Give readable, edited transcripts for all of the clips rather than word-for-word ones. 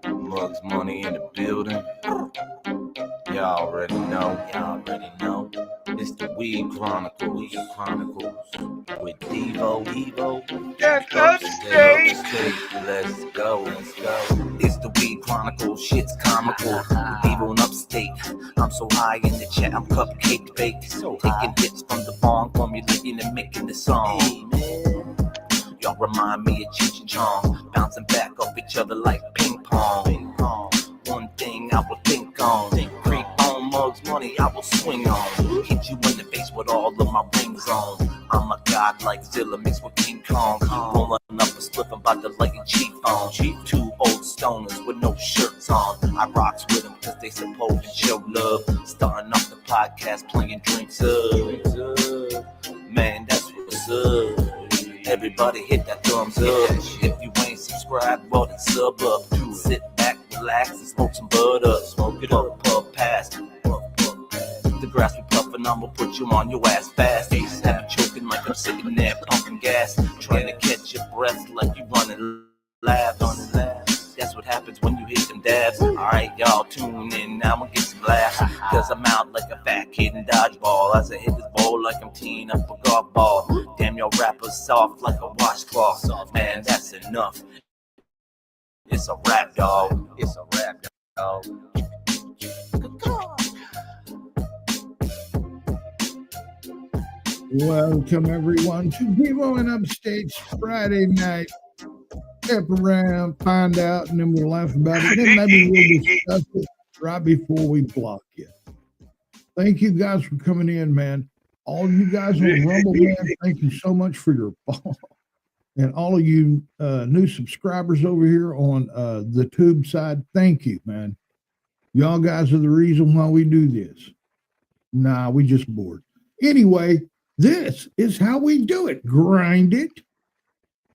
Mugs Money in the building. Y'all already know. It's the Weed Chronicles. With Devo. That's upstate. Let's go. It's the Weed Chronicles. Shit's comical. With Devo and upstate. I'm so high in the chat, I'm cupcake baked. Taking hits from the bong, formulating and making the song. Y'all remind me of Cheech and Chong, bouncing back off each other like ping pong. One thing I will think on, creep on, Mugs Money I will swing on. Hit you in the face with all of my rings on. I'm a god like Zilla mixed with King Kong. Rolling up a slip about the lighting chief on. Two old stoners with no shirts on. I rocks with them cause they supposed to show love. Starting off the podcast playing drinks up. Man, that's what's up. Everybody hit that thumbs up. If you ain't subscribed, well then sub up. Sit back, relax, and smoke some bud up. Smoke it up, puff past. The grass be puffin', I'ma put you on your ass fast. Have you choking like I'm sitting there pumping gas. Trying to catch your breath like you running laps. That's what happens when you hit them dabs. Alright, y'all tune in, now I'ma get some laughs. Cause I'm out like a fat kid in dodgeball. As I hit this bowl like I'm teeing up a golf ball. Damn, y'all rappers soft like a washcloth. Man, that's enough. It's a rap, dog. Welcome everyone to Devo and Upstate's Friday night. Step around, find out, and then we'll laugh about it. Then maybe we'll discuss it right before we block you. Thank you guys for coming in, man. All you guys on Rumble, man, thank you so much for your follow. And all of you new subscribers over here on the Tube side, thank you, man. Y'all guys are the reason why we do this. Nah, we just bored. Anyway, this is how we do it. Grind it,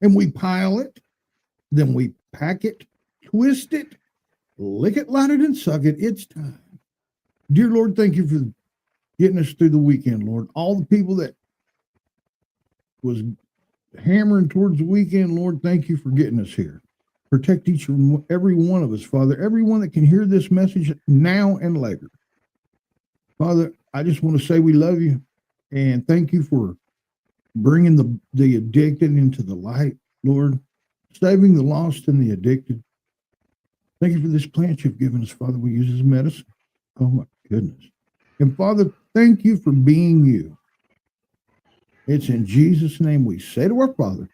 and we pile it. Then we pack it, twist it, lick it, light it, and suck it. It's time. Dear Lord, thank you for getting us through the weekend, Lord. All the people that was hammering towards the weekend, Lord, thank you for getting us here. Protect each and every one of us, Father. Everyone that can hear this message now and later. Father, I just want to say we love you and thank you for bringing the addicted into the light, Lord. Saving the lost and the addicted. Thank you for this plant you've given us, Father. We use as medicine. Oh, my goodness. And, Father, thank you for being you. It's in Jesus' name we say to our Father.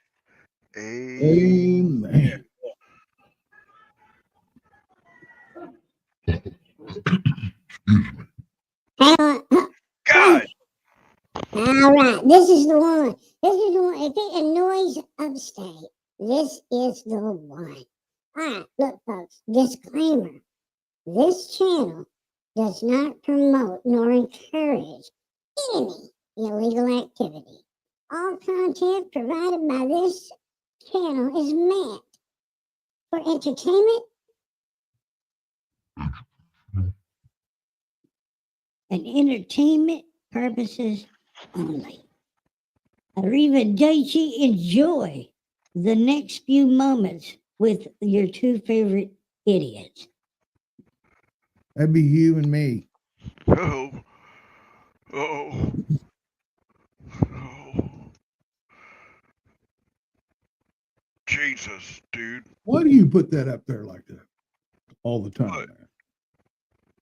Amen. God. All right, this is the one. If it annoys Upstate, this is the one. All right, look, folks, disclaimer. This channel does not promote nor encourage any illegal activity. All content provided by this channel is meant for entertainment and entertainment purposes only. Arrivederci, enjoy the next few moments with your two favorite idiots. That'd be you and me. Oh. Jesus, dude. Why do you put that up there like that all the time, What?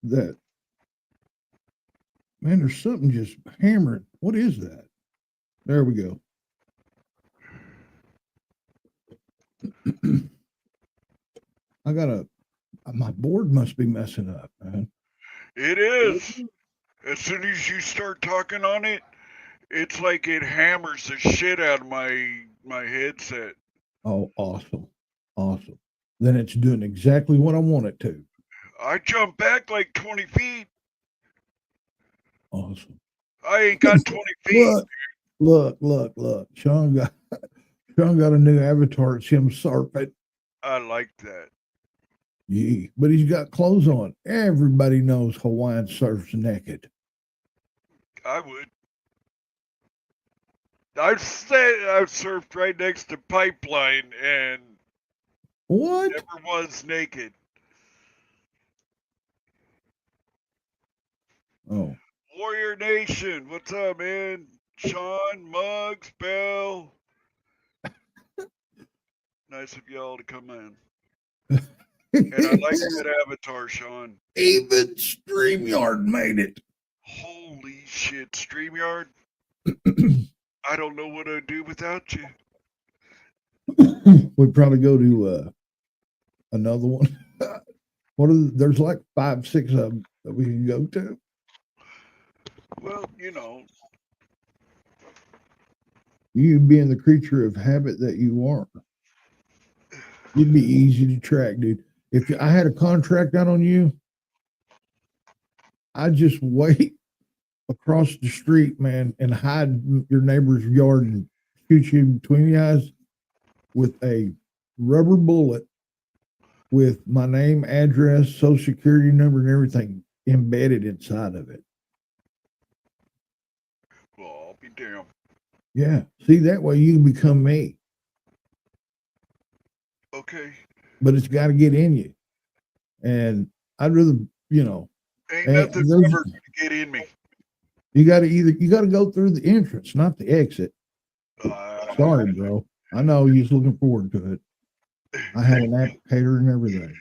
man? Man, there's something just hammering. What is that? There we go. My board must be messing up, man. It is. As soon as you start talking on it, it's like it hammers the shit out of my headset. Oh, awesome. Then it's doing exactly what I want it to. I jumped back like 20 feet. Awesome. I ain't got 20 feet. Look. Sean got a new avatar. It's him surfing. I like that. Yeah, but he's got clothes on. Everybody knows Hawaiian surfs naked. I would. I've surfed right next to pipeline and What? never was naked. Oh, Warrior Nation, what's up, man? Sean, Muggs, Bell. Nice of y'all to come in. And I like that avatar, Sean. even StreamYard made it. Holy shit, StreamYard. I don't know what I'd do without you. We'd probably go to another one. There's like 5, 6 of them that we can go to. Well, you know, You being the creature of habit that you are, you'd be easy to track, dude. If I had a contract out on you, I'd just wait across the street, man, and hide your neighbor's yard and shoot you between the eyes with a rubber bullet with my name, address, social security number, and everything embedded inside of it. well, I'll be damned. Yeah. See, that way you can become me, Okay. but it's got to get in you. And I'd rather, Ain't and nothing those- ever gonna get in me. you got to go through the entrance, not the exit. Sorry, bro. I know you're looking forward to it. I had an applicator and everything.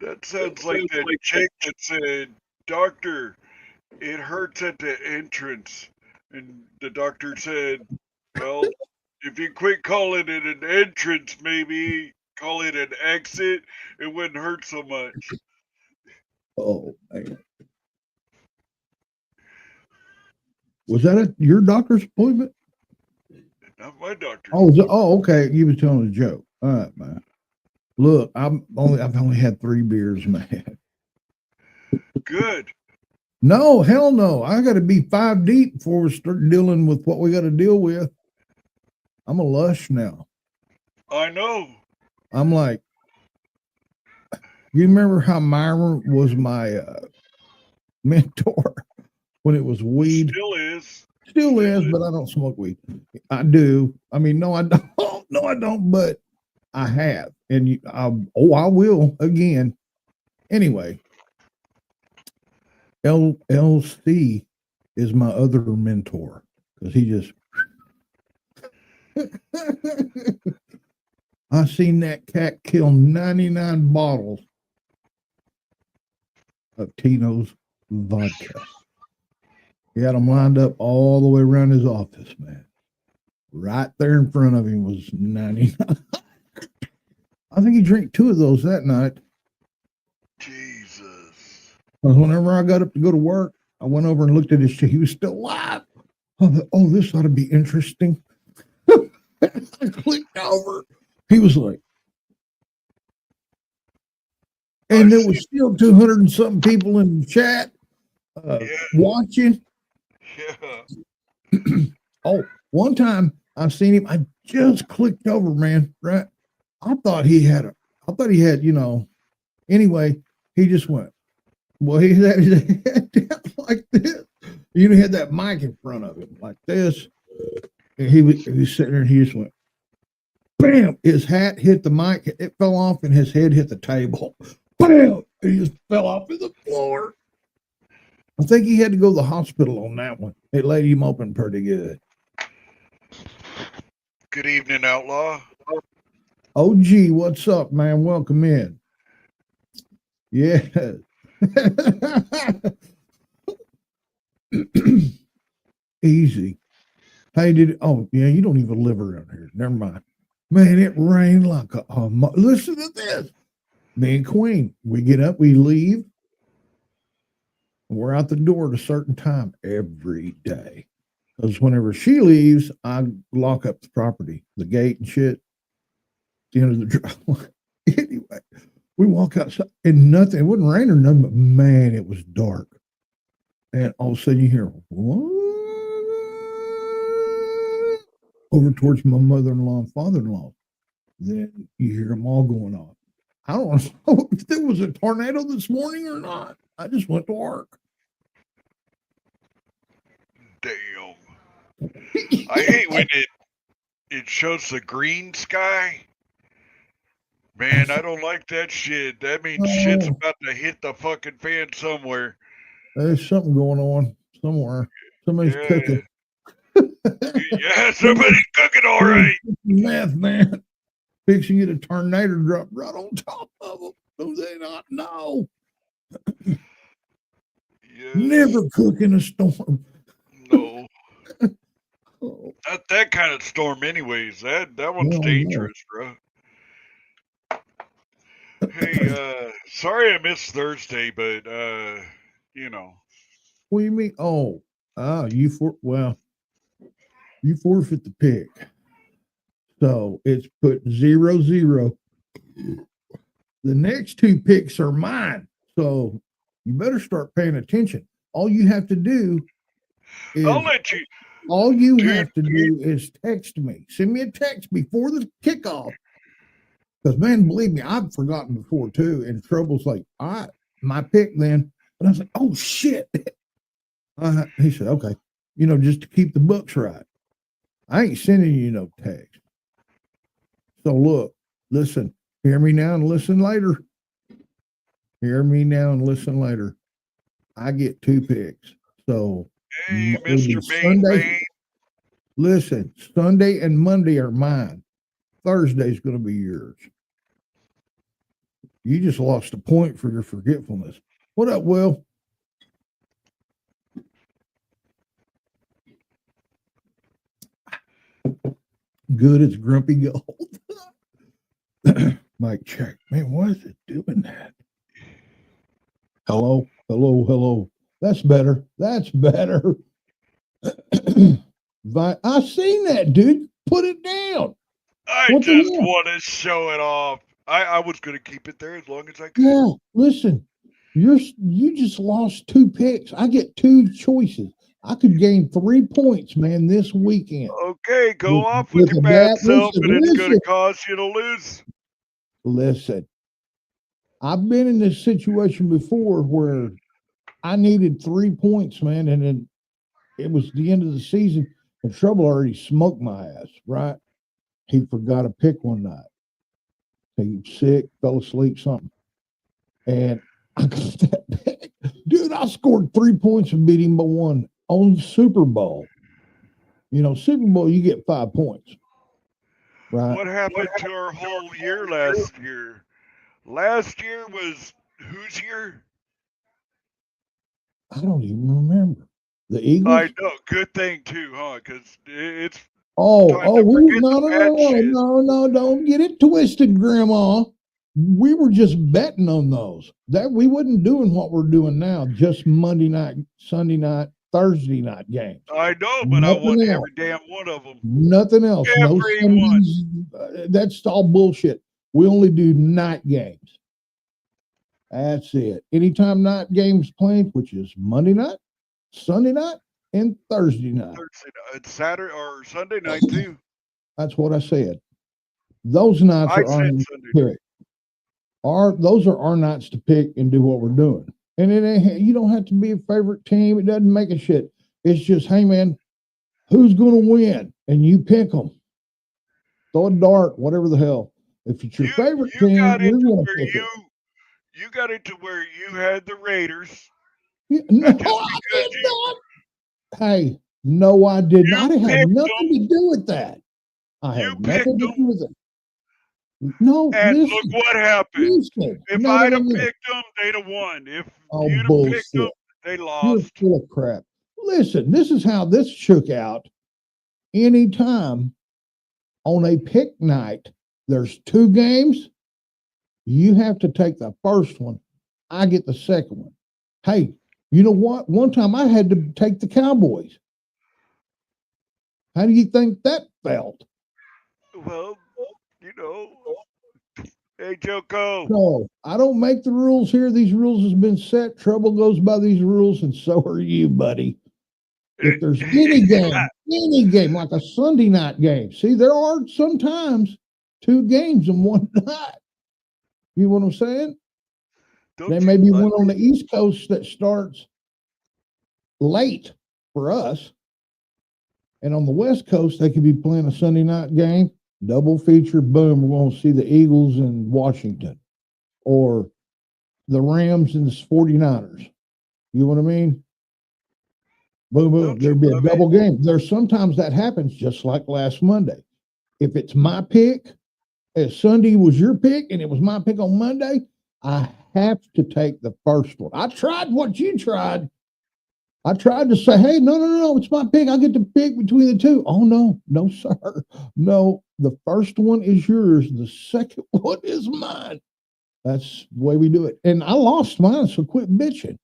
That sounds like that chick that said, "Doctor, it hurts at the entrance." And the doctor said, "Well, if you quit calling it an entrance, maybe call it an exit, it wouldn't hurt so much." Oh man. Was that your doctor's appointment? Not my doctor. Oh, okay. You was telling a joke. All right, man. Look, I've only had 3 beers, man. Good. No, hell no. I got to be 5 deep before we start dealing with what we got to deal with. I'm a lush now. I know. I'm like, you remember how Myra was my mentor when it was weed? Still is. Still is, but I don't smoke weed. I do. I mean, no, I don't. No, I don't. But I have, and I will again. Anyway, LC is my other mentor because he just. I seen that cat kill 99 bottles of Tito's vodka. He had them lined up all the way around his office, man. Right there in front of him was 99. I think he drank 2 of those that night. Jesus. Whenever I got up to go to work, I went over and looked at his shit. He was still alive. I thought, oh, this ought to be interesting. I clicked over. He was like, and there was still 200 and something people in the chat watching. Yeah. Oh, one time I seen him. I just clicked over, man. Right. I thought he had, anyway, he just went, well, he had his head down like this. He had that mic in front of him like this. And he was sitting there and he just went, bam, his hat hit the mic. It fell off and his head hit the table. Bam, he just fell off to the floor. I think he had to go to the hospital on that one. It laid him open pretty good. Good evening, Outlaw. OG, what's up, man? Welcome in. Yeah. Easy. Hey, you don't even live around here. Never mind. Man, it rained like listen to this. Me and Queen, we get up, we leave. We're out the door at a certain time every day. Because whenever she leaves, I lock up the property, the gate and shit. The end of the driveway. Anyway, we walk outside and nothing. It wasn't rain or nothing, but man, it was dark. And all of a sudden you hear, what? Over towards my mother-in-law and father-in-law. Then you hear them all going on. I don't know if there was a tornado this morning or not. I just went to work. Damn. I hate when it shows the green sky. Man, I don't like that shit. That means shit's Oh, about to hit the fucking fan somewhere. there's something going on somewhere. Somebody's Yeah. cooking. Yeah, somebody's cooking all right. Meth, man. Fixing to get a tornado drop right on top of them. Do they not know? Yes. Never cook in a storm. No. Oh, Not that kind of storm anyways. That one's hell no. dangerous, bro. Hey, sorry I missed Thursday, but you know. What do you mean? Oh, you forfeit the pick. So it's put 0-0. The next two picks are mine. So you better start paying attention. All you have to do is I'll let you. all you Dude, have to do is text me. Send me a text before the kickoff. Because man, believe me, I've forgotten before too. And Trouble's like, all right, my pick then. And I was like, oh shit. He said, okay, just to keep the books right. I ain't sending you no text. So look, listen, hear me now and listen later. Hear me now and listen later. I get two picks. So hey, it'll be Mr. Sunday. Listen, Sunday and Monday are mine. Thursday's going to be yours. You just lost a point for your forgetfulness. What up, Will? Good as grumpy gold. Mic check. Man, why is it doing that? Hello, hello, hello. That's better. That's better. I seen that, dude. Put it down. I What the just hell? want to show it off. I was gonna keep it there as long as I could. Yeah, listen. You just lost two picks. I get two choices. I could gain 3 points, man, this weekend. Okay, go With- off with your a bad bad- self, listen, and it's gonna listen. cause you to lose. Listen, I've been in this situation before where I needed 3 points, man, and then it was the end of the season, and Trouble already smoked my ass, right? He forgot to pick one night. He was sick, fell asleep, something. And I got that pick. Dude, I scored 3 points and beat him by one on Super Bowl. Super Bowl, you get 5 points. Right? What happened to our whole year last year? Last year was whose year? I don't even remember. The Eagles? I know. Good thing too, huh? Because it's Oh, time to we forget no, the no, bad no, shit. no, don't get it twisted, Grandma. We were just betting on those. That we wasn't doing what we're doing now, just Monday night, Sunday night, Thursday night games. I know, but I won Nothing else. every damn one of them. Nothing else. No Every one. Sundays. That's all bullshit. We only do night games. That's it. Anytime night games playing, which is Monday night, Sunday night, and Thursday night. Thursday night, Saturday or Sunday night too. That's what I said. Those nights I are our said nights Sunday to night. pick. Those are our nights to pick and do what we're doing. And it ain't, you don't have to be a favorite team. It doesn't make a shit. It's just, hey man, who's going to win? And you pick them. Throw a dart, whatever the hell. If it's your favorite team, got you're into going to where pick it. you got into where you had the Raiders. No, And just I because did not. Hey, no, I did not. I had picked nothing to do with that. I You had picked nothing to them. do with it. No, And listen. look what happened. Listen. If No, I'd no, have no. picked them, they'd have won. If Oh, you'd have picked them, bullshit. they You're lost. full of crap. Listen, this is how this shook out. Anytime on a pick night, there's 2 games, you have to take the first one. I get the second one. Hey, you know what? One time I had to take the Cowboys. How do you think that felt? Well, hey, Joko. No, I don't make the rules here. These rules has been set. Trouble goes by these rules, and so are you, buddy. If there's any game, like a Sunday night game, see, there are sometimes 2 games in one night. You know what I'm saying? There may be one on the East Coast that starts late for us. And on the West Coast, they could be playing a Sunday night game, double feature, boom, we're going to see the Eagles in Washington or the Rams and the 49ers. You know what I mean? Boom, boom. Don't you There'd be a love it? double game. There's sometimes that happens just like last Monday. If it's my pick, as Sunday was your pick and it was my pick on Monday, I have to take the first one. I tried what you tried. I tried to say, hey, no, it's my pick. I get to pick between the two. Oh, no, sir. No, the first one is yours. The second one is mine. That's the way we do it. And I lost mine, so quit bitching.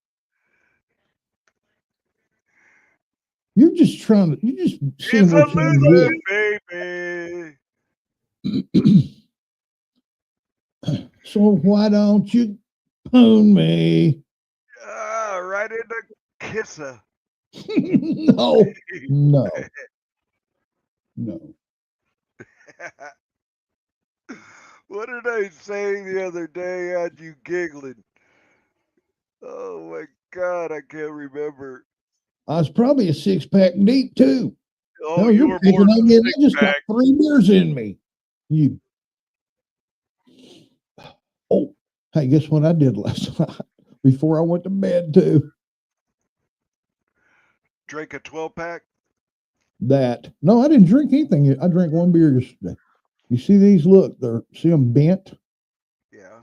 You're just seeing It's a what you want loser, to baby. do. So why don't you own me? Right in the kisser. No. What did I say the other day? Had you giggling? Oh my God, I can't remember. I was probably a 6-pack deep too. Oh, No, you you're were picking more on than me, a and I just got six-pack. 3 beers in me. You. Oh, hey, guess what I did last night before I went to bed too? Drank a 12-pack. No, I didn't drink anything. I drank 1 beer yesterday. You see these? Look, see them bent? Yeah.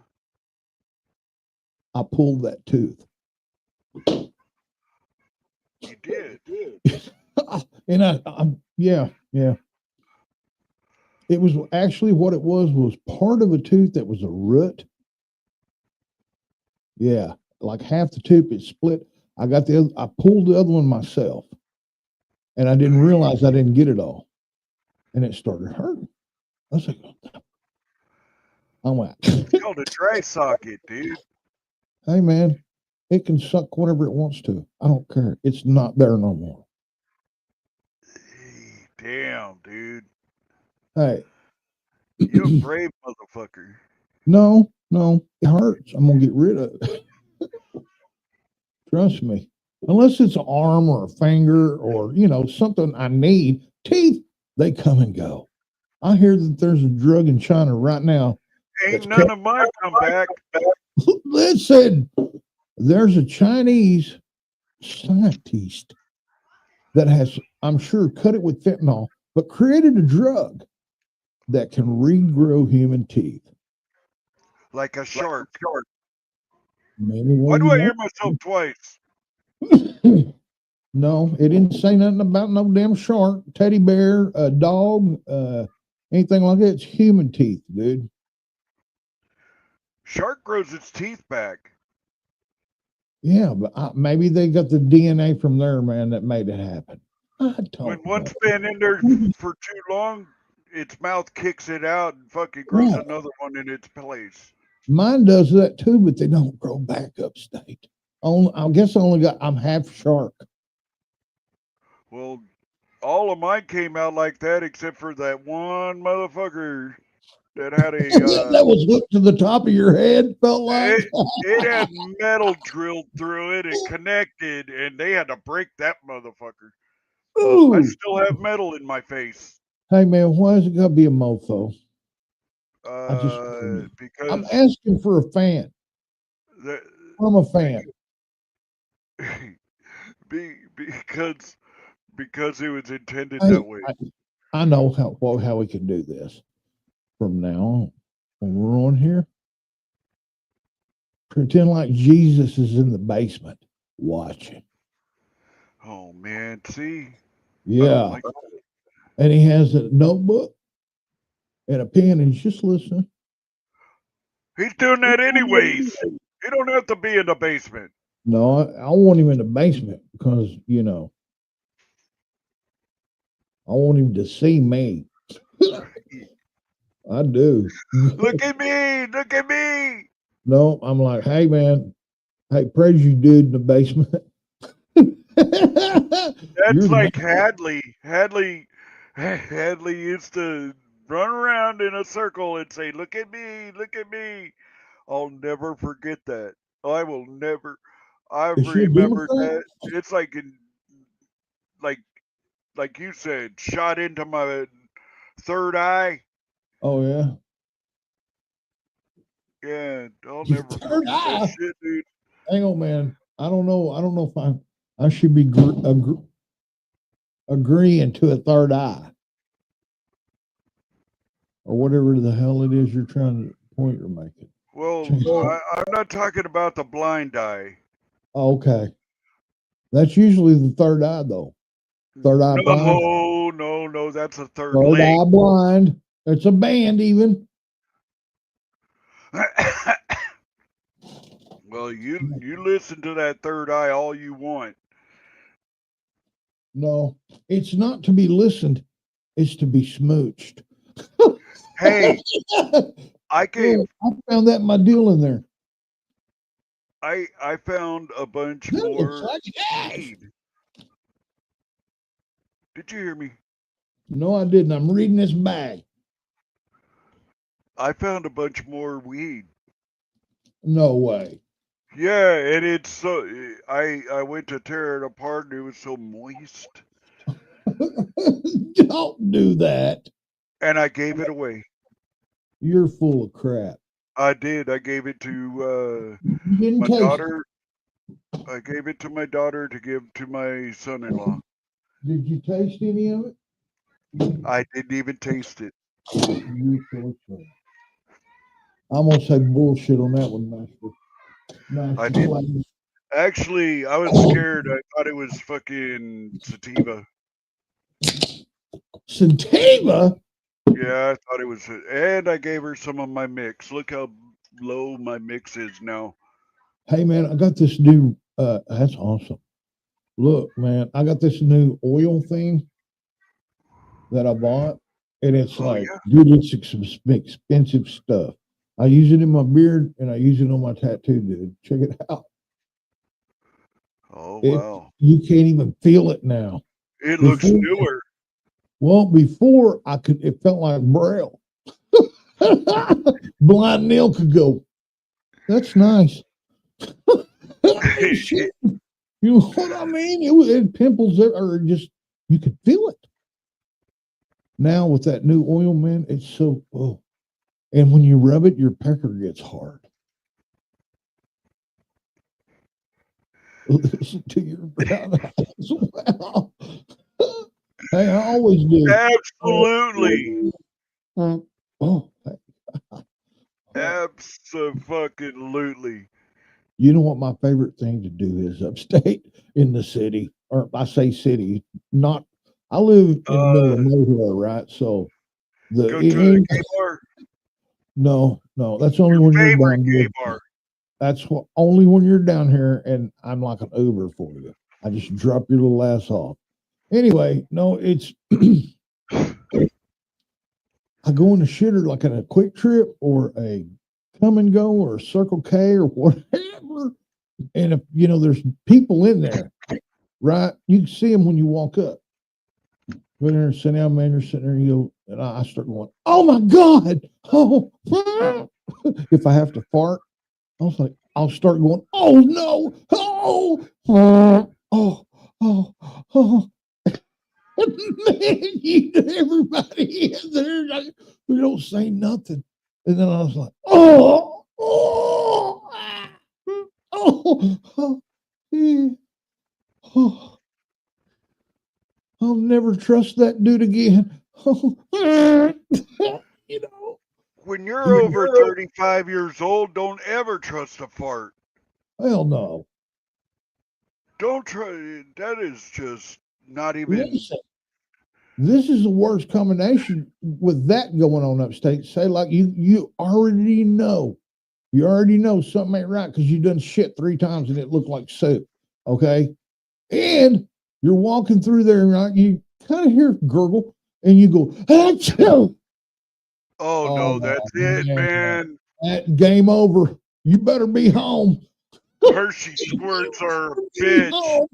I pulled that tooth. You did. And yeah. It was actually what it was part of a tooth that was a root. Yeah, like half the tooth is split. I pulled the other one myself, and I didn't realize I didn't get it all, and it started hurting. I was like, I went, It's called a dry socket, dude. hey man, it can suck whatever it wants to. I don't care. It's not there no more. Hey, damn, dude. Hey, You a brave motherfucker. no, it hurts. I'm gonna get rid of it. Trust me. Unless it's an arm or a finger or something I need. Teeth, they come and go. I hear that there's a drug in China right now Ain't that's none of mine come back. listen, there's a Chinese scientist that has, I'm sure, cut it with fentanyl, but created a drug that can regrow human teeth. Like a shark. Maybe Why what do you I hear want. myself twice? No, it didn't say nothing about no damn shark, teddy bear, a dog, anything like that. It's human teeth, dude. Shark grows its teeth back. Yeah, but maybe they got the DNA from there, man, that made it happen. I When don't know. one's been in there for too long, its mouth kicks it out and fucking grows Right. another one in its place. Mine does that too, but they don't grow back upstate. I guess I'm half shark. Well, all of mine came out like that except for that one motherfucker that had That was hooked to the top of your head, felt like. it had metal drilled through it and connected, and they had to break that motherfucker. I Ooh. still have metal in my face. Hey man, why is it gotta be a mofo? I'm Because asking for a fan. the, I'm a fan. because it was intended Hey, that way. I know how we can do this from now on. When we're on here, pretend like Jesus is in the basement watching. Oh man, see, I Yeah. don't like And he has a notebook and a pen and he's just listening. he's doing that anyways. He don't have to be in the basement. No, I want him in the basement because, I want him to see me. I do. Look at me! Look at me! No, I'm like, hey man, hey, praise you, dude, in the basement. That's You're like Hadley. Hadley used to run around in a circle and say, "Look at me! Look at me!" I'll never forget that. I will never. I've is she a remembered Democrat? that. It's like in like like you said, shot into my third eye. Oh yeah. Yeah, I'll Your never third forget that eye. shit, dude. Hang on, man. I don't know. I don't know if I should be agreeing to a third eye or whatever the hell it is you're trying to point you're making. Well, I'm not talking about the blind eye. Okay. That's usually the third eye, though. Third eye blind. No, that's a third Third leg. eye blind. It's a band, even. Well, you listen to that third eye all you want. No, it's not to be listened. It's to be smooched. Hey, I gave Oh, I found that in my deal in there. I found a bunch That looks more like cash. weed. Did you hear me? No, I didn't. I'm reading this bag. I found a bunch more weed. No way. Yeah, and it's so I went to tear it apart and it was so moist, Don't do that. and I gave it away. You're full of crap. I did. I gave it to You didn't my taste daughter. I gave it to my daughter to give to my son-in-law. it. Did you taste any of it? I didn't even taste it. You're full of crap. I'm gonna say bullshit on that one, Master. I Master did. Flavor. Actually, I was scared. I thought it was fucking sativa. Sativa. Yeah, I thought it was. And I gave her some of my mix. Look how low my mix is now. Hey man, I got this new. That's awesome. Look, man, I got this new oil thing that I bought, and it's Oh like, yeah. dude, it's expensive stuff. I use it in my beard and I use it on my tattoo, dude. Check it out. Oh It wow. You can't even feel it now. It looks Before, newer. well, before I could, it felt like Braille. Blind Neil could go, that's nice. Shit. You know what I mean? It pimples or just you could feel it. Now with that new oil, man, it's so oh. And when you rub it, your pecker gets hard. Listen to your brown eyes. Wow. Hey, I always do. Absolutely. Oh, Absolutely. you know what my favorite thing to do is upstate in the city, or I say city, not. I live in the middle of nowhere, right? So the Go to the gay bar. no, that's only Your when you're favorite down gay here. bar. That's what only when you're down here, and I'm like an Uber for you. I just drop your little ass off. Anyway, no, it's I go in the shitter like in a quick trip or a come and go or a Circle K or whatever. And if you know there's people in there, right? You can see them when you walk up. Go in there and sit down, man. You're sitting there, you go, and I start going, "Oh my god!" Oh, if I have to fart, I was like, I'll start going, "Oh no! Oh, oh, oh, oh!" Man, everybody in there, like, we don't say nothing. And then I was like, "Oh, oh, ah, oh, oh, oh." I'll never trust that dude again. You know, When you're over 35 years old, don't ever trust a fart. hell no. Don't try. That is just not even. Listen, this is the worst combination with that going on upstate. Say like you already know. You already know something ain't right because you done shit 3 times and it looked like soup. Okay. And you're walking through there, right? You kind of hear gurgle and you go, achoo! Oh Oh no, that's it, man. that game over. You better be home. Hershey squirts are a bitch.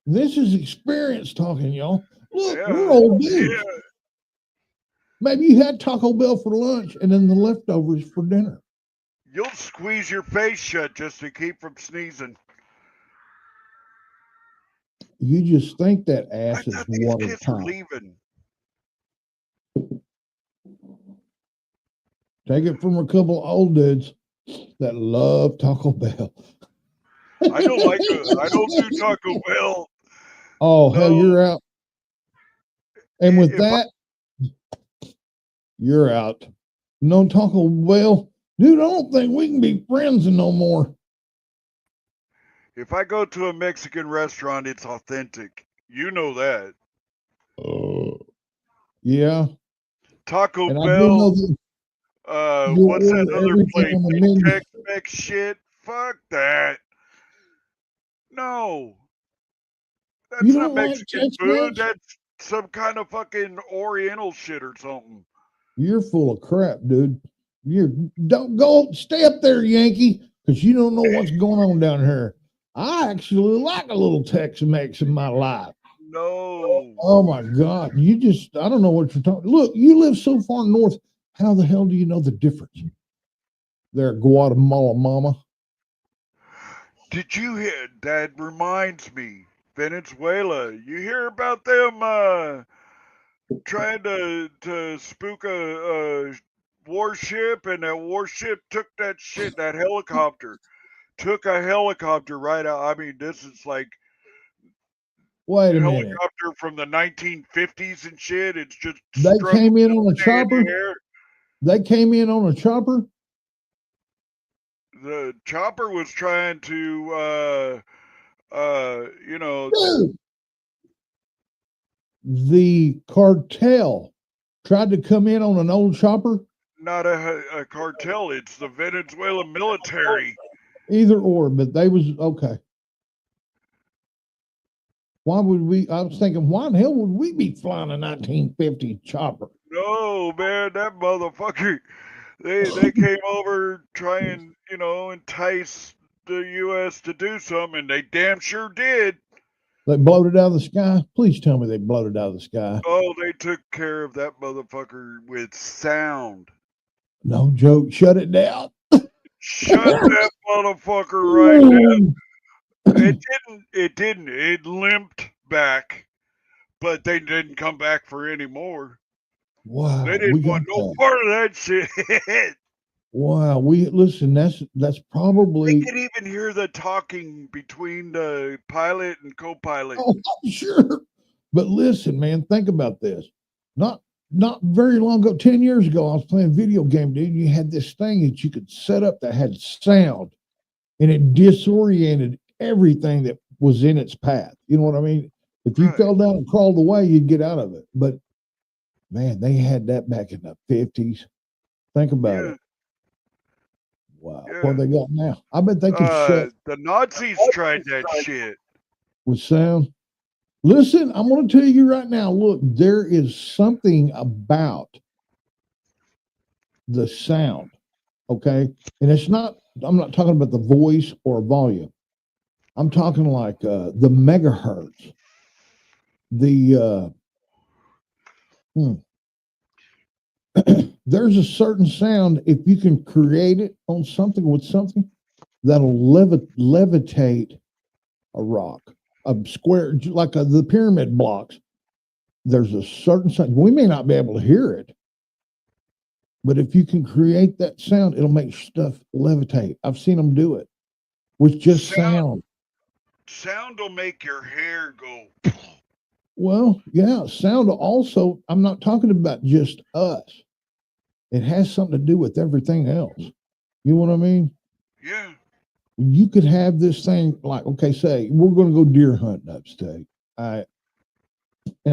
This is experience talking, y'all. Look, we're Yeah, old dudes. yeah. Maybe you had Taco Bell for lunch and then the leftovers for dinner. You'll squeeze your face shut just to keep from sneezing. You just think that I ass is thought these kids were watertight. leaving. Take it from a couple of old dudes that love Taco Bell. I don't like I don't do Taco Bell. Oh, hell, No. you're out. And with If I, that, you're out. No Taco Bell. Dude, I don't think we can be friends no more. if I go to a Mexican restaurant, it's authentic. You know that. Yeah. Taco And I do know Bell, that you'll what's that order other everything place? on the That menu. Tex-Mex shit? Fuck that. No. You That's not don't like Mexican food. Tex-Mex? That's some kind of fucking Oriental shit or something. You're full of crap, dude. You don't go stay up there, Yankee, because you don't know what's going on down here. I actually like a little Tex-Mex in my life. No. Oh my God. You just I don't know what you're talking. Look, you live so far north. How the hell do you know the difference? There, Guatemala mama. Did you hear? That reminds me. Venezuela. You hear about them trying to spook a warship, and that warship took that shit. That helicopter took a helicopter right out. I mean, this is like Wait a minute. helicopter from the 1950s and shit. It's just They struggling came in to on a stay in chopper. the air. They came in on a chopper. The chopper was trying to you know, Dude, the cartel tried to come in on an old chopper. not a cartel. It's the Venezuelan military. Either or, but they was okay. Why would we? I was thinking, why in hell would we be flying a 1950 chopper? No, man, that motherfucker. They came over trying, you know, entice the U.S. to do something, and they damn sure did. They blowed it out of the sky. Please tell me they blowed it out of the sky. Oh, they took care of that motherfucker with sound. No joke. Shut it down. Shut that motherfucker right down. It didn't. It limped back, but they didn't come back for any more. They Wow, didn't we want got no that. part of that shit. Wow, we listen. That's They probably. could even hear the talking between the pilot and co-pilot. Oh, I'm sure. But listen, man, think about this. Not not very long ago, 10 years ago, I was playing a video game, dude. You had this thing that you could set up that had sound, and it disoriented everything that was in its path. You know what I mean? If you Right. fell down and crawled away, you'd get out of it. But man, they had that back in the 50s. Think about Yeah. it. Wow. Yeah. What they got now? I bet they could shut The Nazis tried that shit. with sound. Listen, I'm going to tell you right now. Look, there is something about the sound, okay? And it's not, I'm not talking about the voice or volume. I'm talking like the megahertz, the, there's a certain sound, if you can create it on something with something, that'll levitate a rock, a square, like the pyramid blocks. There's a certain sound. We may not be able to hear it, but if you can create that sound, it'll make stuff levitate. I've seen them do it with just sound. Sound will make your hair go. Well, yeah, sound also, I'm not talking about just us. It has something to do with everything else. You know what I mean? Yeah. You could have this thing like, okay, say we're going to go deer hunting upstate. And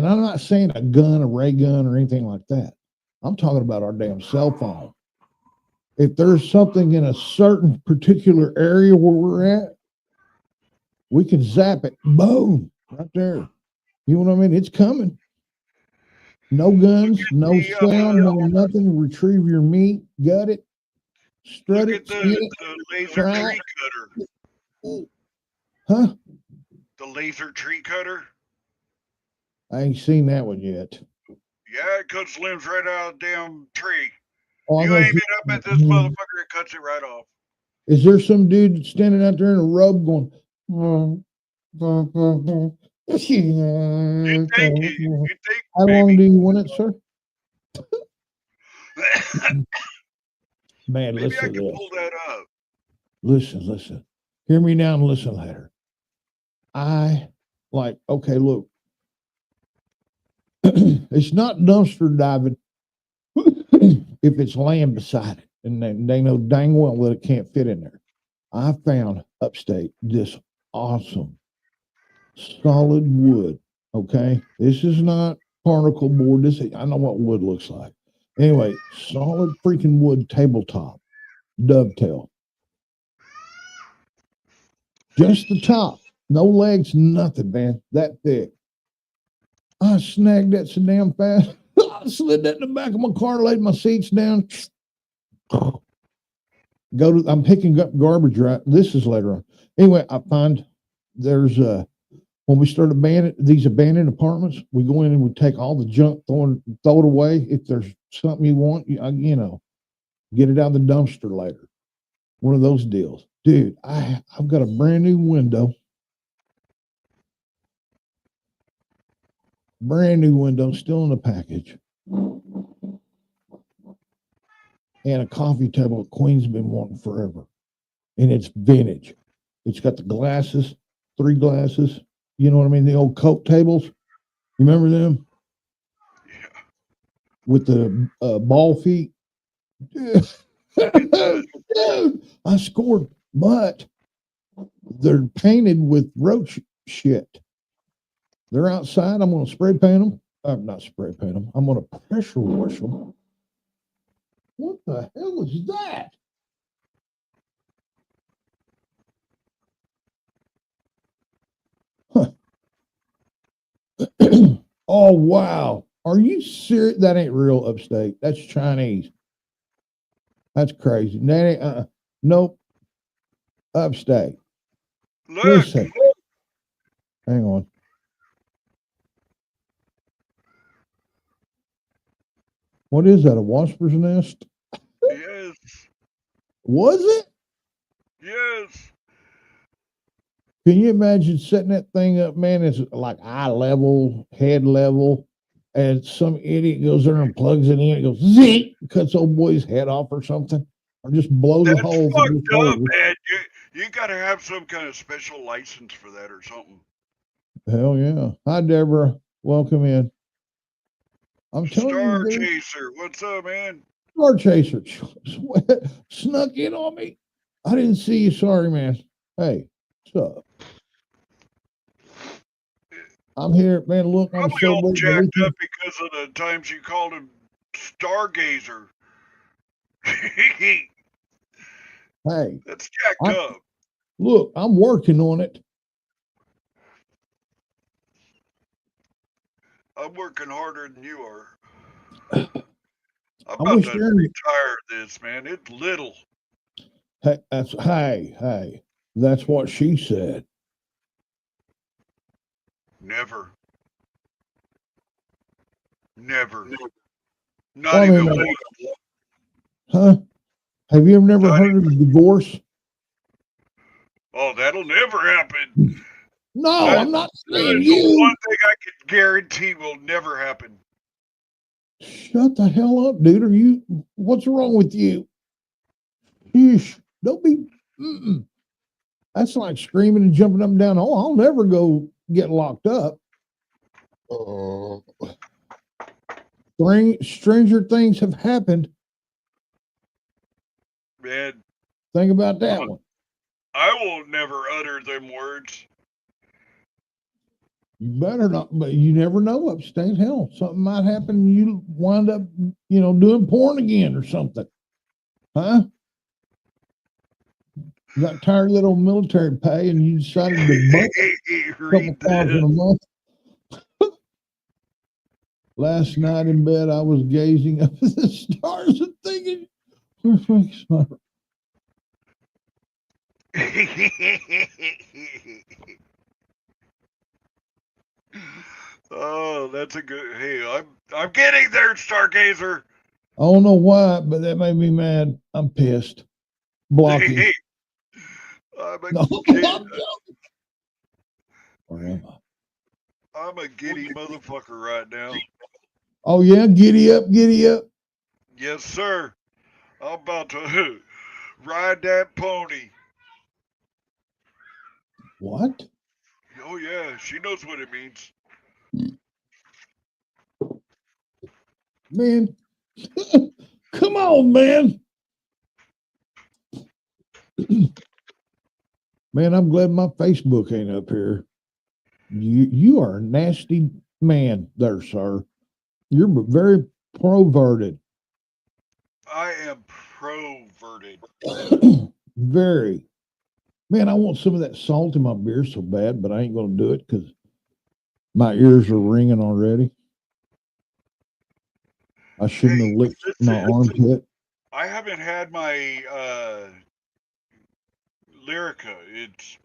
I'm not saying a gun, a ray gun, or anything like that. I'm talking about our damn cell phone. If there's something in a certain particular area where we're at, we can zap it. Boom, right there. You know what I mean? It's coming. No guns, no the, sound, no nothing. Retrieve your meat, gut it, strut Look it, at skin it, the laser fry tree it. cutter. Huh? The laser tree cutter. I ain't seen that one yet. Yeah, it cuts limbs right out of the damn tree. Oh, You aim it up at this motherfucker, it cuts it right off. Is there some dude standing out there in a robe going, You think How long do you want it, sir? Man, maybe I listen to can this. pull that up. Listen. Hear me now and listen later. Okay, look. It's not dumpster diving if it's laying beside it and they know dang well that it can't fit in there. I found upstate this awesome solid wood. Okay, this is not particle board. I know what wood looks like. Anyway, solid freaking wood tabletop dovetail. Just the top, no legs, nothing, man. That thick. I snagged that so damn fast. I slid that in the back of my car, laid my seats down. I'm picking up garbage right. This is later on. Anyway, I find there's when we start these abandoned apartments, we go in and we take all the junk, throw it away. If there's something you want, get it out of the dumpster later. One of those deals. Dude, I've got a brand new window. Brand new window, still in the package. And a coffee table that Queen's been wanting forever. And it's vintage. It's got the glasses, 3 glasses. You know what I mean? The old Coke tables. You remember them? Yeah. With the ball feet. Dude, I scored, but they're painted with roach shit. They're outside. I'm going to spray paint them. I'm not spray paint them. I'm going to pressure wash them. What the hell is that? Huh. Oh, wow. Are you serious? That ain't real upstate. That's Chinese. That's crazy. That ain't, nope. Upstate. Look, Listen. Hang on. What is that? A wasper's nest? yes, Was it? yes. Can you imagine setting that thing up, man? It's like eye level, head level, and some idiot goes there and plugs it in. It goes zing, cuts old boy's head off or something, or just blows a That's hole through his fucked up, shoulder. man. You got to have some kind of special license for that or something. Hell yeah! Hi, Deborah. Welcome in. I'm telling you, Star dude. Chaser, what's up, man? Star Chaser snuck in on me. I didn't see you. Sorry, man. Hey, what's up? I'm here, man. Look, I'm Probably all celebrating jacked everything. up because of the times you called him Stargazer. Hey, That's jacked up. look, I'm working on it. I'm working harder than you are. I I'm about wish to Aaron. retire this, man. It's little. Hey, that's what she said. Never. Never. Well, Not I even mean, once. huh? Have you never Not heard of a divorce? Oh, that'll never happen. No, That, I'm not that saying is the you. one thing I can guarantee will never happen. Shut the hell up, dude. What's wrong with you? Sheesh. Don't be. Mm-mm. That's like screaming and jumping up and down. Oh, I'll never go get locked up. Stranger things have happened. Man, Think about that one. I will never utter them words. You better not, but you never know upstate. Hell, something might happen and you wind up, doing porn again or something. Huh? You got tired of that old military pay and you decided to bump a couple Read thousand this. a month. Last night in bed, I was gazing up at the stars and thinking, where Frank's my Oh, that's a good. Hey, I'm getting there, Stargazer. I don't know why, but that made me mad. I'm pissed. Blocking. Hey, I'm a No, kid. I'm joking. Where am I? I'm a giddy motherfucker right now. Oh yeah, giddy up, giddy up. Yes, sir. I'm about to ride that pony. What? Oh yeah, she knows what it means. Man, come on, man. Man, I'm glad my Facebook ain't up here. You are a nasty man there, sir. You're very perverted. I am proverted. Very. Man, I want some of that salt in my beer so bad, but I ain't gonna do it because my ears are ringing already. I shouldn't have Hey, licked my listen, armpit. I haven't had my Lyrica. It's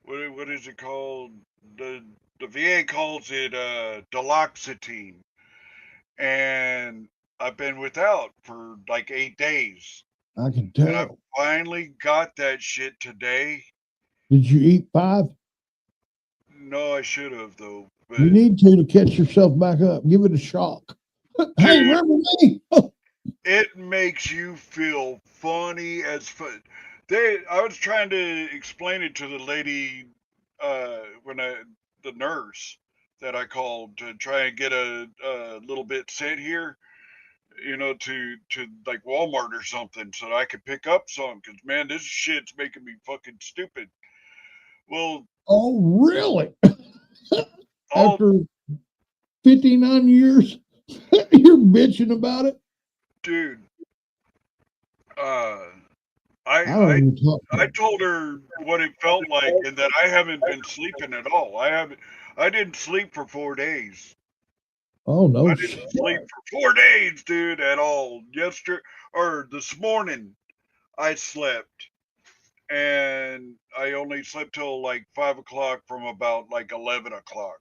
what is it called? The VA calls it Deloxetine, and I've been without for like 8 days, I can and I tell. finally got that shit today. Did you eat 5? No, I should have though, You but need to catch yourself back up. Give it a shock. Hey, dude, remember me? it makes you feel funny as fuck. I was trying to explain it to the lady, when the nurse that I called to try and get a little bit sent here, to like Walmart or something, so that I could pick up some. Cause man, this shit's making me fucking stupid. Well, Oh, really? all After 59 years, you're bitching about it? dude, uh, I I don't I even talk to I him. told her what it felt like and that I haven't been sleeping at all. I didn't sleep for 4 days. Oh, I no didn't shit. sleep for 4 days, dude, at all. Yesterday or this morning I slept, and I only slept till like 5 o'clock from about like 11 o'clock.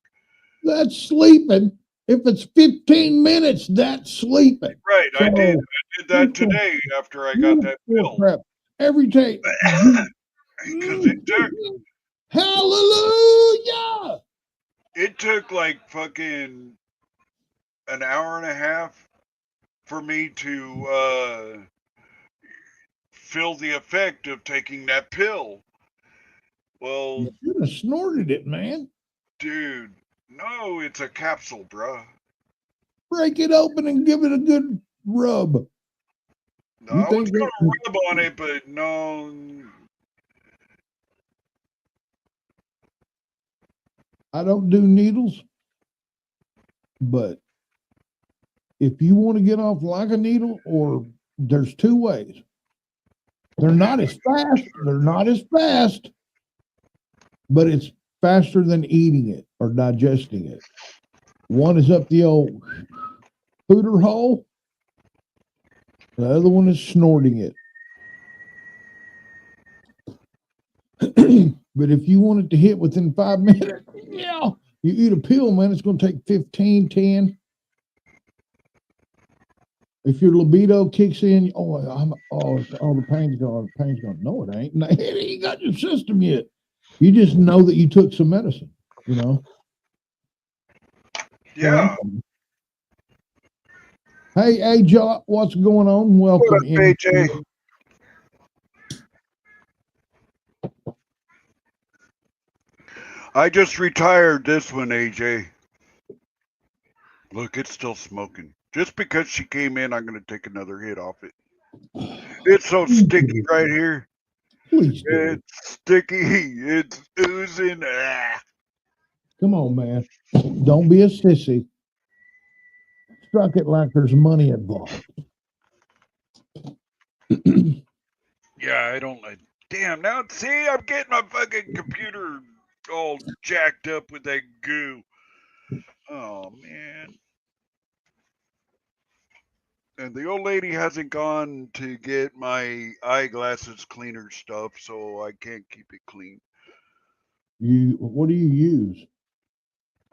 That's sleeping. If it's 15 minutes, that's sleeping. Right, So I did you're that full, today after I got you're that full pill. crap. Every day. Because Hallelujah. it took like fucking an hour and a half for me to feel the effect of taking that pill. You Well, should have snorted it, man. dude, no, it's a capsule, bruh. Break it open and give it a good rub. No, You I was think that gonna rub on it, but no. I don't do needles, but if you want to get off like a needle, or there's 2 ways. They're not as fast. They're not as fast, but it's faster than eating it or digesting it. One is up the old pooter hole. The other one is snorting it. But if you want it to hit within 5 minutes, yeah, you eat a pill, man, it's going to take 15, 10. If your libido kicks in, the pain's gone, the pain's gone. No, it ain't. It ain't got your system yet. You just know that you took some medicine, you know. Yeah. Hey, Jot, what's going on? What Welcome up, in. AJ? I just retired this one, AJ. Look, it's still smoking. Just because she came in, I'm gonna take another hit off it. It's so sticky right here. Please do. It's sticky. It's oozing. Ah. Come on, man. Don't be a sissy. Suck it like there's money involved. Yeah, I don't like. Damn, now see, I'm getting my fucking computer all jacked up with that goo. Oh man. And the old lady hasn't gone to get my eyeglasses cleaner stuff, so I can't keep it clean. What do you use?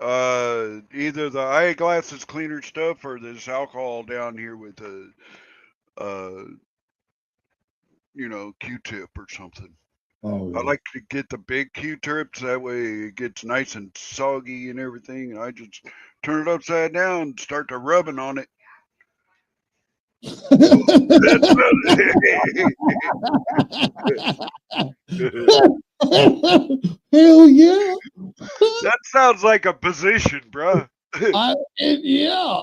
Either the eyeglasses cleaner stuff or this alcohol down here with a, Q-tip or something. Oh, I yeah. like to get the big Q-tips. That way it gets nice and soggy and everything. And I just turn it upside down and start to rubbing on it. That's Hell yeah. that sounds like a position, bruh. Yeah.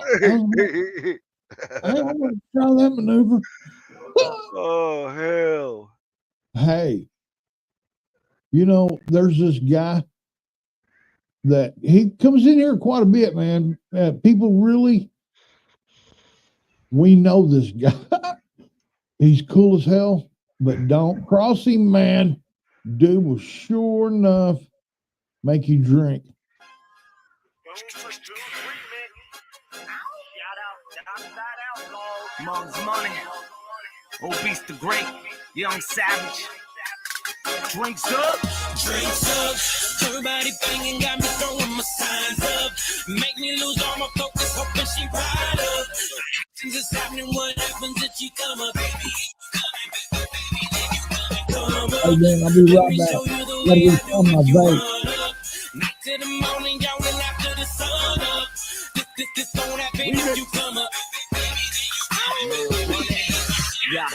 I'm gonna try that maneuver. Oh hell! Hey, there's this guy that he comes in here quite a bit, man. People really, we know this guy. He's cool as hell, but don't cross him, man. Dude will sure enough make you drink. Mugs Money, Obese the Great, Young Savage. Drinks up. Everybody banging, got me throwing my signs up. Make me lose all my focus, hoping she ride up. Actions is happening, what happens if you come up, baby? Hey, man, I'll be right back. Gotta get on my vape. Night to the morning, yawning after the sun up. This don't happen if you come up. Yeah.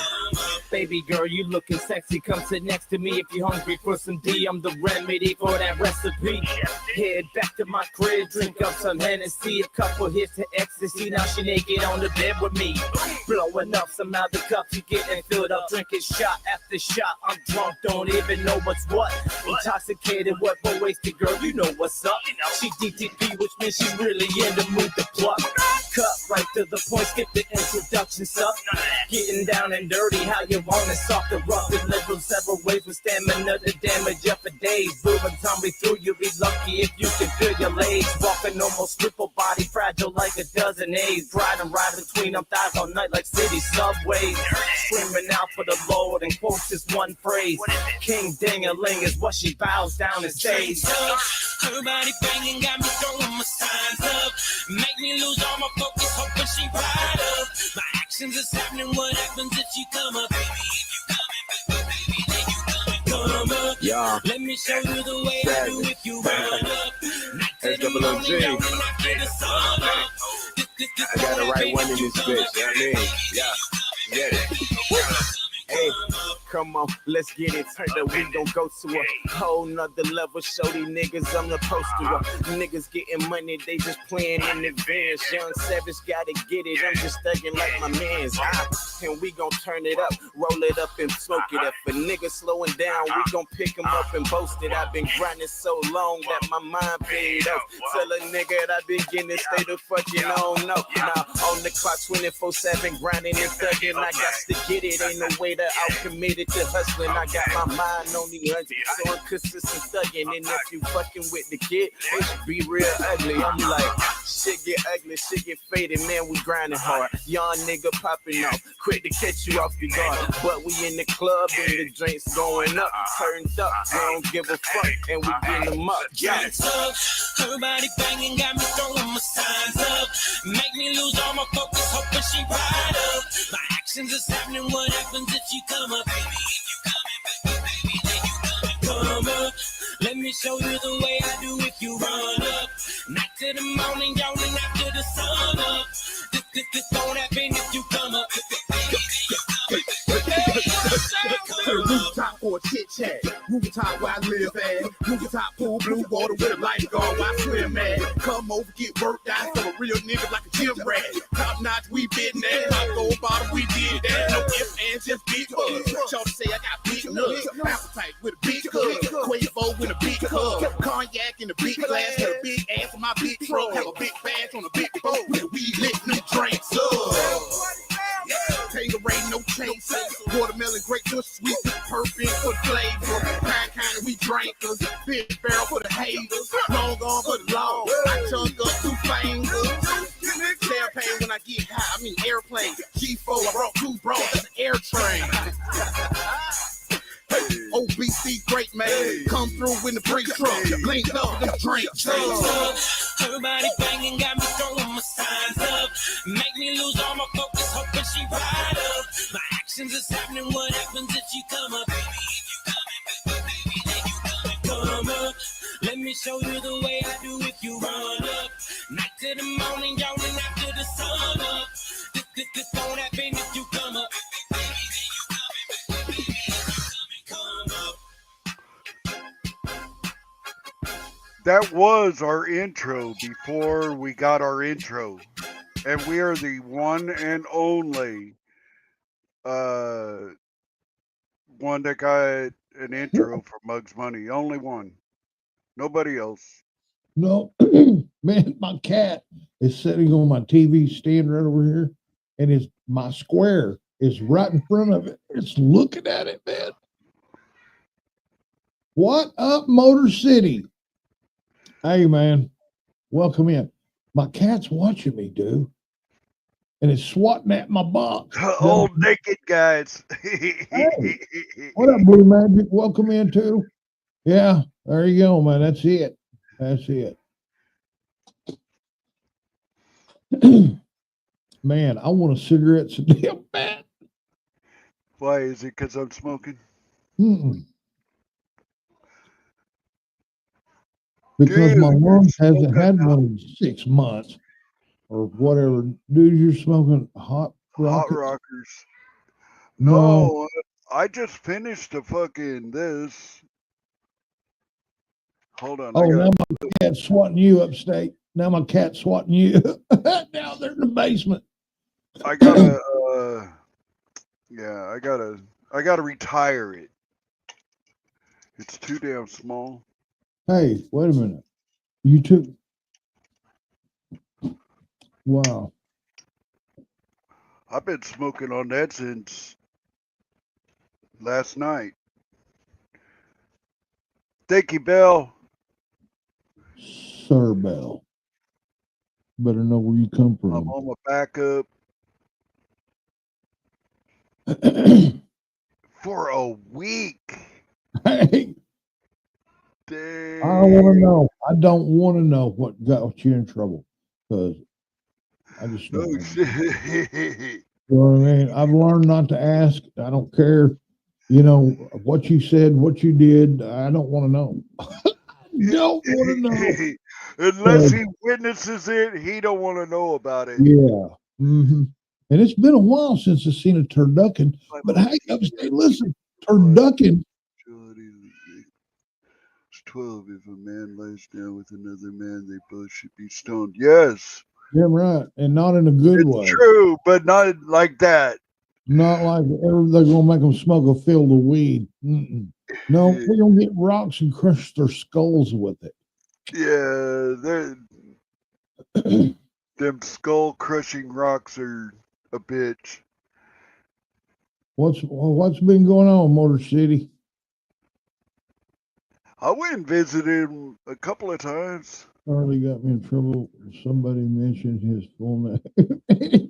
Baby girl, you looking sexy. Come sit next to me if you're hungry for some D. I'm the remedy for that recipe. Head back to my crib, drink up some Hennessy. A couple hits of ecstasy. Now she naked on the bed with me. Blowing up some other cups, you getting filled up. Drinking shot after shot. I'm drunk, don't even know what's what. Intoxicated, what but wasted, girl, you know what's up. She DTP, which means she's really in the mood to pluck. Cut right to the point, skip the introduction stuff. Getting down and dirty, how you want it, soft and rough. It live from several ways with stamina to damage up for days. Moving zombie through, you'll be lucky if you can feel your legs. Walking almost triple body, fragile like a dozen A's. Riding right between them thighs all night like city subways. Screaming out for the Lord and quotes this one phrase. King Ding-a-ling is what she bows down and says. Everybody banging, got me throwing my signs up. Make me lose all my focus, hoping she ride up. My actions is happening, what happens if you come up, baby? Come up. Yeah. Let me show you the way I do if you run up. Night to the morning, down and after the sun up. I got the right one in this bitch, you know what I mean? Yeah, yeah. Hey, come on, let's get it turned up. We gon' go to a whole nother level. Show these niggas I'm the poster. Niggas getting money, they just playing in advance. Young Savage gotta get it. I'm just thugging like my man's. And we gon' turn it up, roll it up and smoke it up. If a nigga slowing down, we gon' pick him up and boast it. I've been grinding so long that my mind paid off. Tell a nigga that I've been getting this state of fucking on. No, now on the clock 24/7, grinding and thugging. I got to get it, ain't no way that I'm committed to hustling. I got my mind on the 100, so I'm consistent thugging. And if you fucking with the kid, it should be real ugly. I'm like, shit get ugly, shit get faded, man, we grinding hard. Young nigga popping off, quick to catch you off your guard. But we in the club and the drinks going up, turned up, we don't give a fuck, and we getting them up. Yeah. Everybody banging, got me throwing my signs up. Make me lose all my focus, hoping she ride up. My actions is happening, what happens if you come up, baby? If you come up. Let me show you the way I do if you run up. Night to the morning, yawning after the sun up. This don't happen if you come up. To the rooftop for a chit chat. Rooftop where I live at. Rooftop pool, blue water with a lifeguard while I swim at. Come over, get worked out. So a real nigga like a gym rat. Top notch, we been that. Pop gold bottle, we did that. No ifs, ands, just big hugs. Y'all say I got big nuts. Appetite with a big hug. Quavo with a big hug. Cognac in a big glass. Got a big ass on my big truck. Have a big bass on a big boat. We lit new drinks up. Taylor ain't no chaser. Watermelon, grape, bush, sweet, perfect for flavor. Kind of we drinkers. Big barrel for the haters. Long arm for the long. I chunk up 2 fingers. Champagne when I get high. I mean airplane. G4, I brought 2 bros. That's an air train. OBC great man, come through in the brake truck, linked up in the drink. Everybody banging, got me throwing my signs up. Make me lose all my focus, hoping she ride up. My actions is happening, what happens if you come up, baby? If you come show you the way I do if you run up. Night to the morning, yawning after the sun up. This won't happen if you come up. Come up. That was our intro before we got our intro. And we are the one and only one that got an intro for Mug's Money. Only one. Nobody else. No, man, my cat is sitting on my TV stand right over here, and my square is right in front of it. It's looking at it, man. What up, Motor City? Hey, man, welcome in. My cat's watching me, dude, and it's swatting at my box. Old naked guys. Hey, what up, Blue Magic? Welcome in, too. Yeah, there you go, man. That's it. That's it. Man, I want a cigarette so damn bad. Why is it? Because I'm smoking? Mm-mm. Because my lungs hasn't had one in 6 months or whatever. Dude, you're smoking hot Hot rockets? rockers. No. No, I just finished the fucking this. Hold on. Oh, now my cat's swatting you upstate. Now my cat's swatting you. Now they're in the basement. I gotta yeah, I gotta retire it. It's too damn small. Hey, wait a minute. You took. Wow. I've been smoking on that since last night. Thank you, Bell. Sir Bell. Better know where you come I'm from. on my backup for a week. Hey, Dang. I want to know. I don't want to know what got you in trouble because I just don't. Oh wanna know. shit. You know what I mean? I've learned not to ask. I don't care. You know what you said, what you did. I don't want to know. Don't want to know. Unless he witnesses it, he don't want to know about it. Yeah. Mm-hmm. And it's been a while since I've seen a turducken. But hey, upstate, listen, turducken. It's 12. If a man lays down with another man, they both should be stoned. Yes. Yeah, right. And not in a good way. True, but not like that. Not like they're going to make them smoke a field of weed. Mm-mm. No, we're going to get rocks and crush their skulls with it. Yeah, them skull crushing rocks are a bitch. What's been going on, Motor City? I went and visited him a couple of times. Charlie got me in trouble. Somebody mentioned his full name.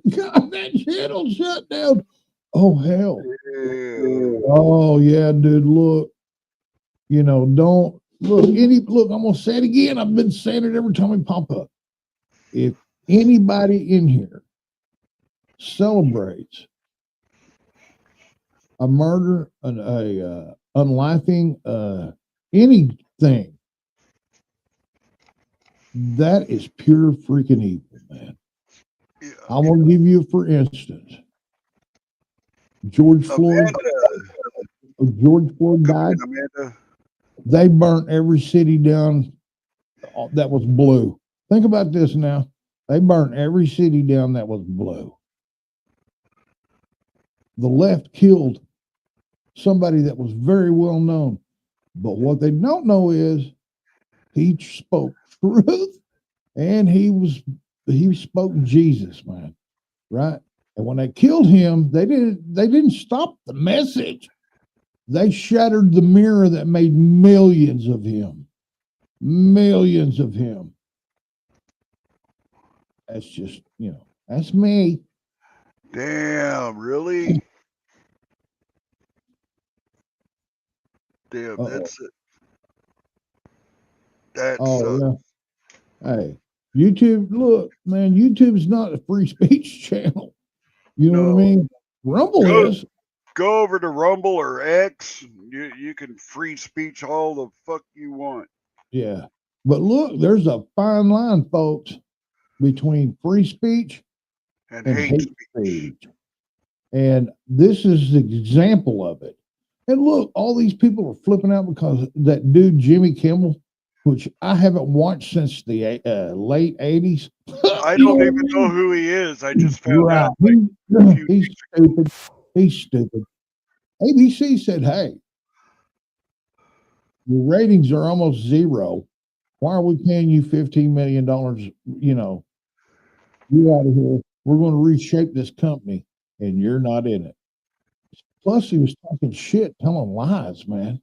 God, that channel shut down. Oh hell. Yeah. Oh yeah, dude. Look, don't look. I'm gonna say it again. I've been saying it every time we pop up. If anybody in here celebrates a murder, a unlifing, anything, that is pure freaking evil, man. Yeah. I will give you, for instance, George Floyd died. Amanda. They burnt every city down that was blue. Think about this now. They burnt every city down that was blue. The left killed somebody that was very well known. But what they don't know is he spoke truth and he spoke Jesus, man. Right? And when they killed him, they didn't stop the message. They shattered the mirror that made millions of him. Millions of him. That's just, that's me. Damn, really? Damn, that's it. That's yeah. Hey, YouTube, look, man, YouTube's not a free speech channel. You know what I mean? Rumble is. Go over to Rumble or X. You can free speech all the fuck you want. Yeah. But look, there's a fine line, folks, between free speech And and hate hate speech. And this is the example of it. And look, all these people are flipping out because that dude, Jimmy Kimmel, which I haven't watched since the late 80s. I You know don't what I even know mean? who he is. I just found Right. out like a few He's days stupid. He's stupid. ABC said, hey, your ratings are almost zero. Why are we paying you $15 million? You know, you out of here. We're going to reshape this company, and you're not in it. Plus, he was talking shit, telling lies, man.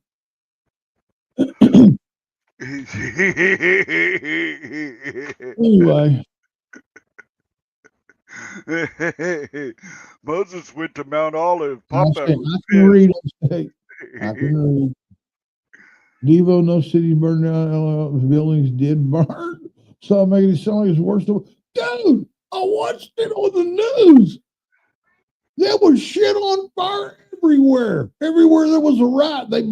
Anyway, Moses went to Mount Olive. I Papa said, was I can read it. I pissed. can read. Devo, no cities burned down, buildings did burn. So making it sound like it's worse. Dude, I watched it on the news. There was shit on fire everywhere. Everywhere there was a riot, they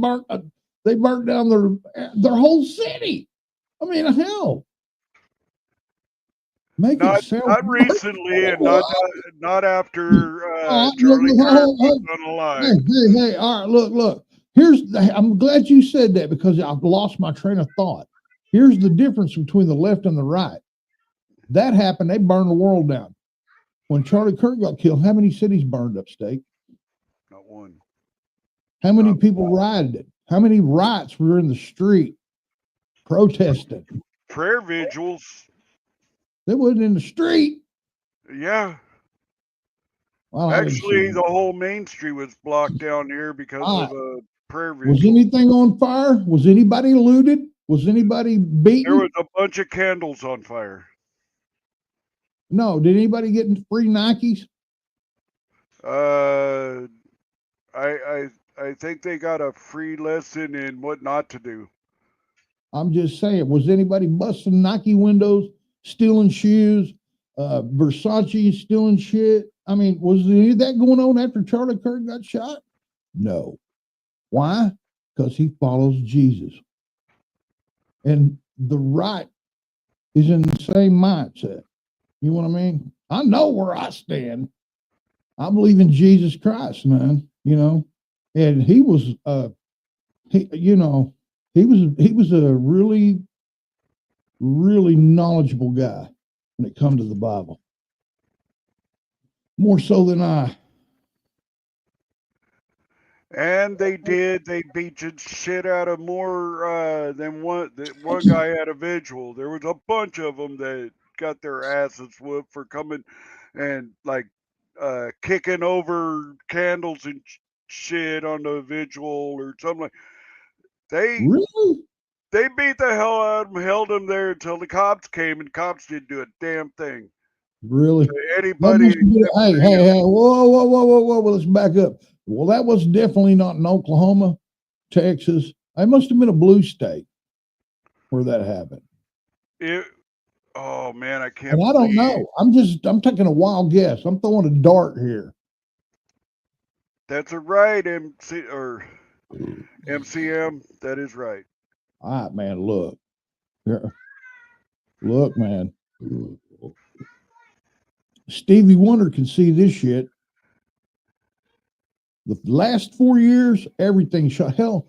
burnt down their whole city. I mean, hell, make it sound Not worse. recently, and not after Look, Charlie Kirk was unalive. hey, all right, look. I'm glad you said that because I've lost my train of thought. Here's the difference between the left and the right. That happened, they burned the world down. When Charlie Kirk got killed, how many cities burned up, Steak? Not one. How many people rioted? How many riots were in the street protesting? Prayer vigils. They wasn't in the street. Yeah. Well, I didn't see Actually, them. the whole main street was blocked down here because of a prayer Was vigil. anything on fire? Was anybody looted? Was anybody beaten? There was a bunch of candles on fire. No. Did anybody get free Nikes? Uh, I think they got a free lesson in what not to do. I'm just saying, was anybody busting Nike windows, stealing shoes, Versace stealing shit? I mean, was any of that going on after Charlie Kirk got shot? No. Why? Because he follows Jesus. And the right is in the same mindset. You know what I mean? I know where I stand. I believe in Jesus Christ, man. You know, and he was, he was a really, really knowledgeable guy when it comes to the Bible. More so than I. And they did. They beat the shit out of more than one. One guy had a vigil. There was a bunch of them that got their asses whooped for coming and like kicking over candles and shit on the vigil or something like. They Really? they beat the hell out of them, held them there until the cops came, and cops didn't do a damn thing Really? to anybody. Hey, whoa, let's back up. Well, that was definitely not in Oklahoma, Texas. It must have been a blue state where that happened. Oh man, I can't. And I don't know. I'm taking a wild guess. I'm throwing a dart here. That's a right, MCM. That is right. All right, man. Look. Here. Look, man. Stevie Wonder can see this shit. The last 4 years, everything shot. Hell,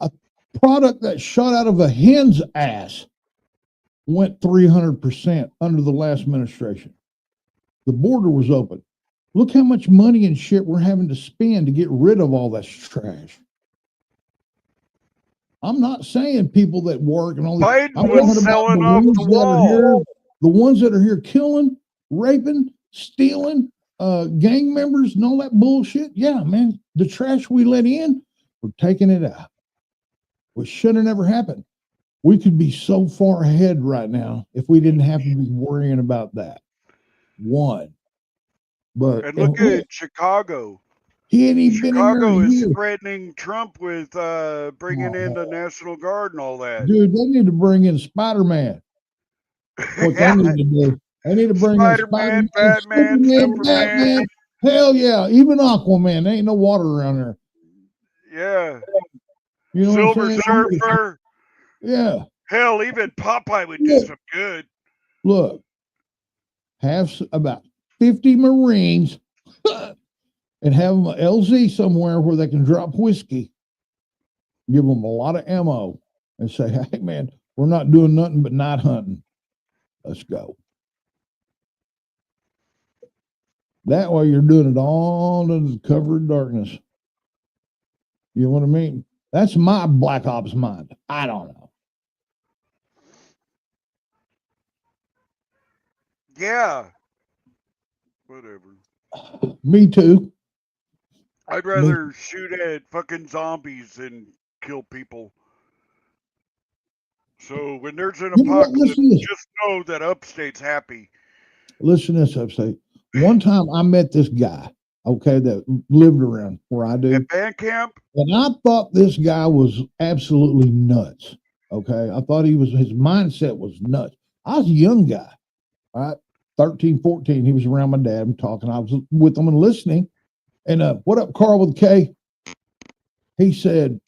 a product that shot out of a hen's ass went 300% under the last administration. The border was open. Look how much money and shit we're having to spend to get rid of all that trash. I'm not saying people that work and all this. Biden I'm was talking about selling the off ones the that are wall. here, the ones that are here killing, raping, stealing, gang members and all that bullshit. Yeah, man, the trash we let in, we're taking it out. Which should have never happened. We could be so far ahead right now if we didn't have to be worrying about that. One. But And look at Chicago. he ain't even been in there Chicago a is year. threatening Trump with bringing in the National Guard and all that. Dude, they need to bring in Spider-Man. What they need to do. They need to bring in Spider-Man, Spider-Man, Batman, Superman. Batman. Hell yeah, even Aquaman. There ain't no water around there. Yeah. You know Silver what I'm saying? Surfer. Yeah. Hell, even Popeye would do some good. Look, have about 50 Marines and have them a LZ somewhere where they can drop whiskey, give them a lot of ammo, and say, hey, man, we're not doing nothing but night hunting. Let's go. That way you're doing it all under the cover of darkness. You know what I mean? That's my Black Ops mind. I don't know. Yeah. Whatever. Me too. I'd Me. rather shoot at fucking zombies than kill people. So when there's an You know what? apocalypse, Listen to this. just know that Upstate's happy. Listen to this, Upstate. One time I met this guy, okay, that lived around where I do. At band camp, And I thought this guy was absolutely nuts. Okay. I thought his mindset was nuts. I was a young guy, all right, 13, 14. He was around my dad and talking. I was with him and listening. And what up, Carl with a K? He said,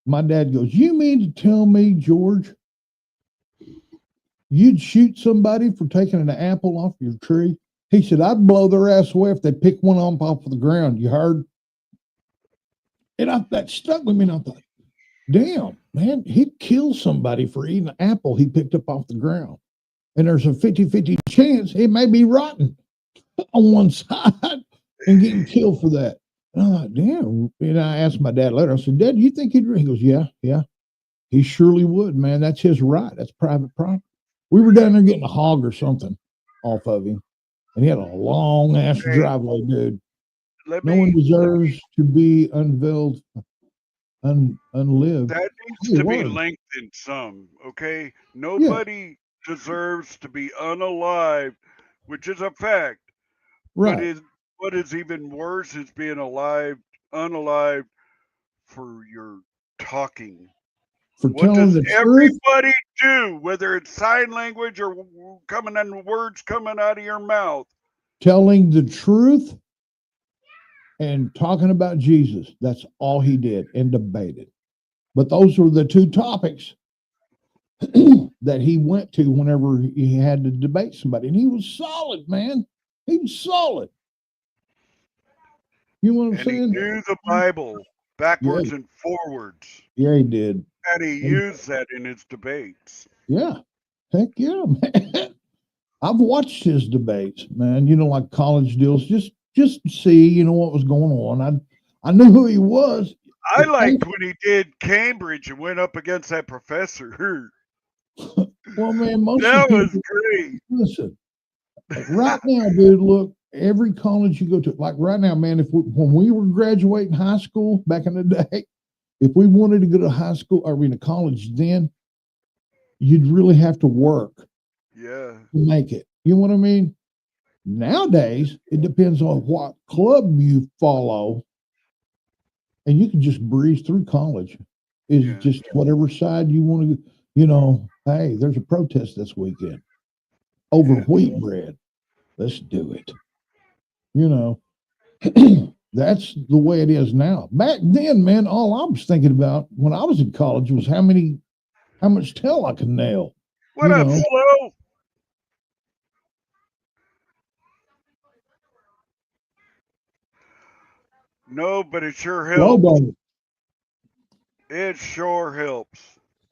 my dad goes, you mean to tell me, George, you'd shoot somebody for taking an apple off your tree? He said, I'd blow their ass away if they pick one off of the ground. You heard? And that stuck with me. And I thought, damn, man, he'd kill somebody for eating an apple he picked up off the ground. And there's a 50-50 chance it may be rotten on one side and getting killed for that. And I'm like, damn. And I asked my dad later, I said, Dad, do you think he'd? He goes, yeah. He surely would, man. That's his right. That's private property. We were down there getting a hog or something off of him. And he had a long ass driveway, dude. No one deserves to be unveiled, unlived. That needs to be lengthened some, okay? Nobody deserves to be unalive, which is a fact. Right. What is even worse is being unalive for your talking. For what telling does the truth. everybody do, whether it's sign language or words coming out of your mouth? Telling the truth and talking about Jesus. That's all he did and debated. But those were the two topics that he went to whenever he had to debate somebody. And he was solid, man. He was solid. You know what I'm saying? He knew the Bible backwards and forwards. Yeah, he did. And he used that in his debates. Yeah. Heck yeah, man. I've watched his debates, man. You know, like college deals, just to see, you know, what was going on. I knew who he was. I liked when he did Cambridge and went up against that professor. Well, man, that was great. Listen, right now, dude, look, every college you go to, like right now, man, when we were graduating high school back in the day, if we wanted to go to high school or to college then, you'd really have to work. Yeah. To make it. You know what I mean? Nowadays, it depends on what club you follow, and you can just breeze through college. It's just whatever side you want to, you know, hey, there's a protest this weekend over wheat bread. Let's do it. You know, that's the way it is now. Back then, man, all I was thinking about when I was in college was how much tail I could nail. What up, Flo? No, but it sure helps. It sure helps.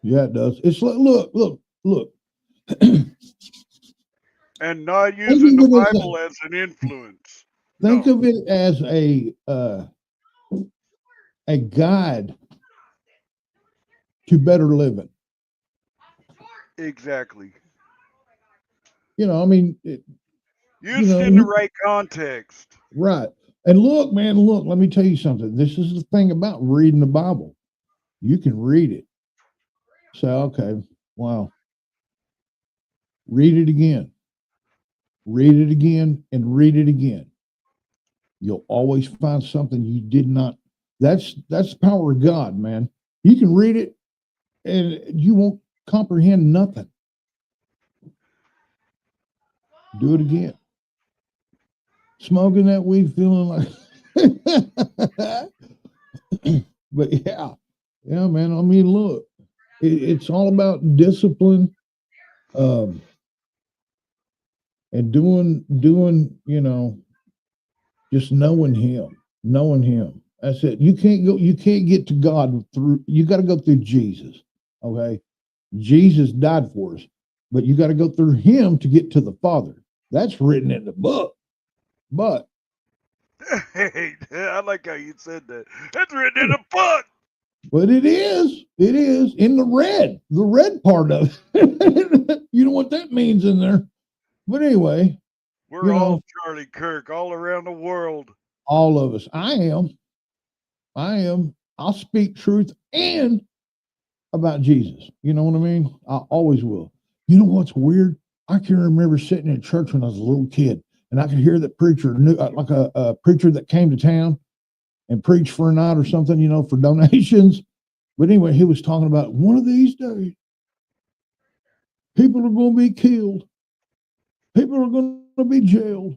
Yeah, it does. It's like, look. And not using the Bible as an influence. Think of it as a guide to better living. Exactly. You know, I mean, used in the right context. Right. And look, man, let me tell you something. This is the thing about reading the Bible. You can read it. Say, okay, wow. Read it again. Read it again and read it again. You'll always find something you did not. That's the power of God, man. You can read it and you won't comprehend nothing. Do it again. Smoking that weed, feeling like. But yeah, man. I mean, look, It's all about discipline, um, and doing, just knowing him. That's it. You can't get to God through, you got to go through Jesus. Okay. Jesus died for us, but you got to go through him to get to the Father. That's written in the book. But Hey, I like how you said that. That's written in a book. it is in the red part of it. You know what that means in there. But anyway, We're you know, all Charlie Kirk all around the world. all of us. I am. I'll speak truth and about Jesus. You know what I mean? I always will. You know what's weird? I can remember sitting in church when I was a little kid, and I could hear the preacher, like a preacher that came to town and preached for a night or something, for donations. But anyway, he was talking about one of these days, people are going to be killed. People are going to be jailed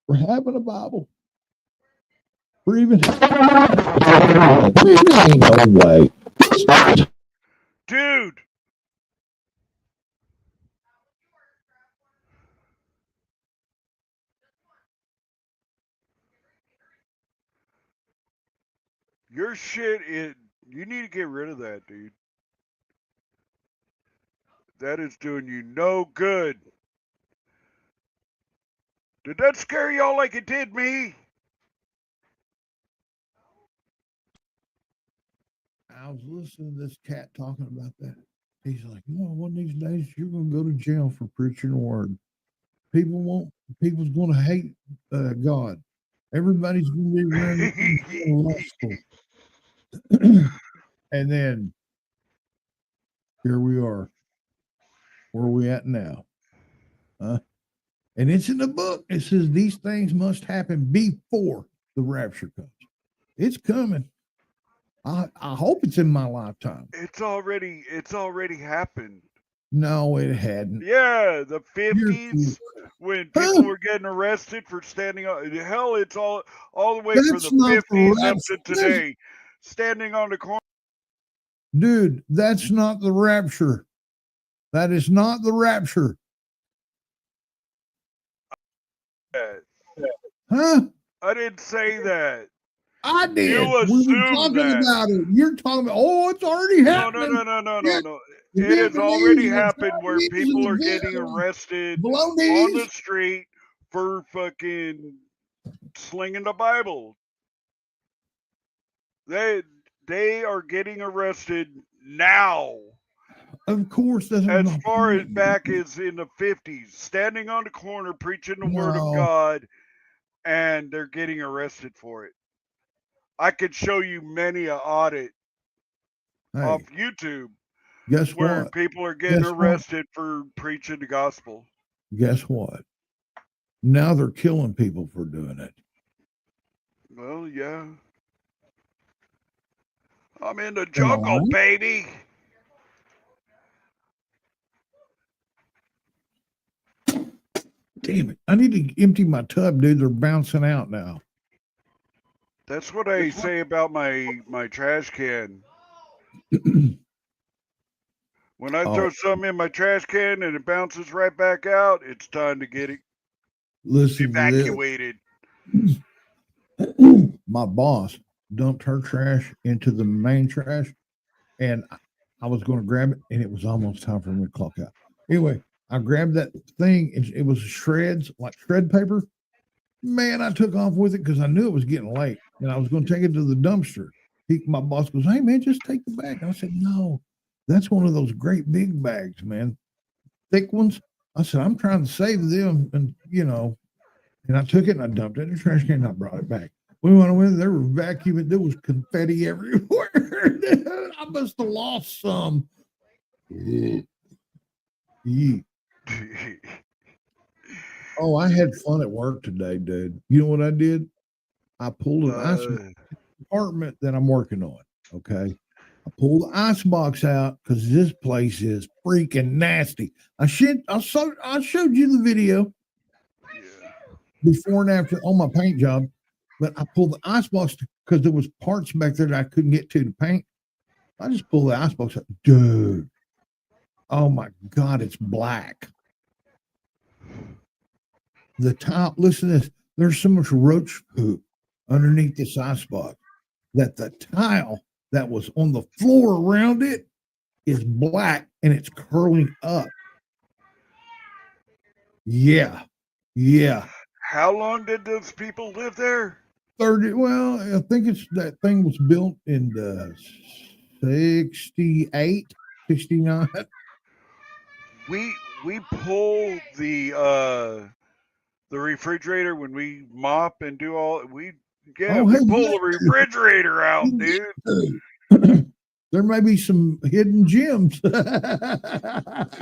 for having a Bible. For even ain't no way. Dude, your shit is. You need to get rid of that, dude. That is doing you no good. Did that scare y'all like it did me? I was listening to this cat talking about that. He's like, one of these days you're going to go to jail for preaching the word. People won't. People's going to hate God. Everybody's going to be around lustful. And then here we are. Where are we at now? Huh? And it's in the book. It says these things must happen before the rapture comes. It's coming. I hope it's in my lifetime. It's already happened. No, it hadn't. Yeah, the You're, 50s when people huh? were getting arrested for standing on hell, it's all the way from That's the not the 50s up rapture. to today. Standing on the corner. Dude, that's not the rapture. That is not the rapture. Huh? I didn't say that. I did. You We were assume talking that. about it. You're talking about, oh, it's already No, happening. no. The It has Vietnamese already and the happened where Chinese people and are the getting arrested on the Vietnamese. street for fucking slinging the Bible. They they are getting arrested now. Of course, that's As my far as point. back as in the 50s, standing on the corner preaching the word of No. God, and they're getting arrested for it. I could show you many a audit Hey, off YouTube guess where what? people are getting Guess what? arrested for preaching the gospel. Guess what? Now they're killing people for doing it. Well, yeah. I'm in the Am I jungle, lying? baby. Damn it. I need to empty my tub, dude. They're bouncing out now. That's what I say about my trash can. When I Oh, throw something in my trash can and it bounces right back out, it's time to get it listen to evacuated. this. My boss dumped her trash into the main trash, and I was going to grab it, and it was almost time for me to clock out. Anyway, I grabbed that thing, and it was shreds, like shred paper. Man, I took off with it because I knew it was getting late, and I was going to take it to the dumpster. My boss goes, "Hey, man, just take the bag." And I said, "No, that's one of those great big bags, man, thick ones." I said, "I'm trying to save them," and I took it and I dumped it in the trash can and I brought it back. We went away, there were vacuuming, there was confetti everywhere. I must have lost some. Yeah. Oh, I had fun at work today, dude. You know what I did? I pulled an ice apartment that I'm working on. Okay. I pulled the ice box out because this place is freaking nasty. I showed you the video before and after on my paint job, but I pulled the ice box because there was parts back there that I couldn't get to paint. I just pull the icebox out. Dude. Oh my God, it's black. The top, listen to this. There's so much roach poop underneath this icebox that the tile that was on the floor around it is black and it's curling up. Yeah. Yeah. How long did those people live there? 30. Well, I think it's that thing was built in the 68, 69. We pull the refrigerator when we mop and do all we Oh, we hey, pull the refrigerator out, dude. there may be some hidden gems.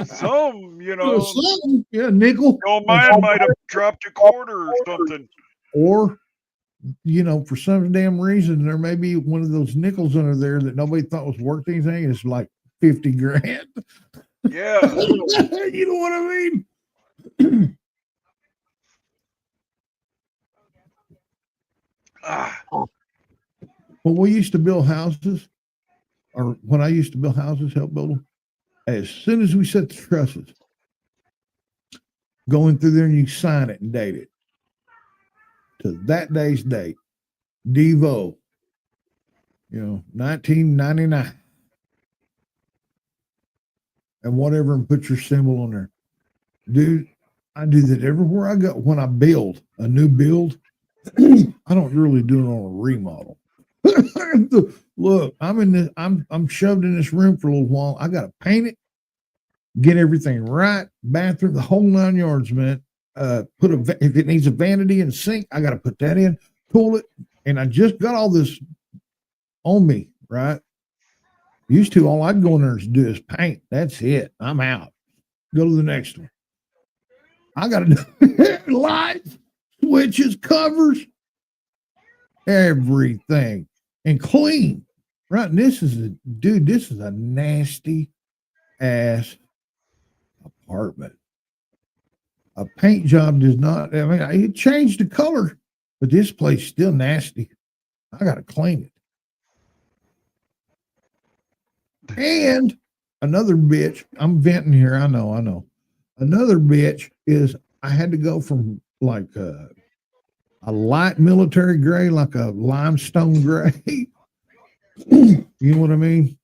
Some, Yeah, nickel. your mine might have dropped a quarter or something. Or, for some damn reason, there may be one of those nickels under there that nobody thought was worth anything. It's like 50 grand. Yeah. You know what I mean? When we used to build houses, or when I used to build houses, help build them, as soon as we set the trusses, going through there and you sign it and date it to that day's date, Devo, 1999, and whatever, and put your symbol on there. Dude, I do that everywhere I go. When I build a new build, I don't really do it on a remodel. Look, I'm shoved in this room for a little while. I gotta paint it, get everything right, bathroom, the whole 9 yards, man. If it needs a vanity and sink, I gotta put that in, pull it, and I just got all this on me, right? Used to, all I'd go in there and do is paint. That's it. I'm out. Go to the next one. I gotta do lights, switches, covers, everything, and clean. Right. And this is a nasty ass apartment. A paint job does not, it changed the color, but this place is still nasty. I gotta clean it. And another bitch, I'm venting here. I know. Another bitch is I had to go from like a light military gray, like a limestone gray. You know what I mean?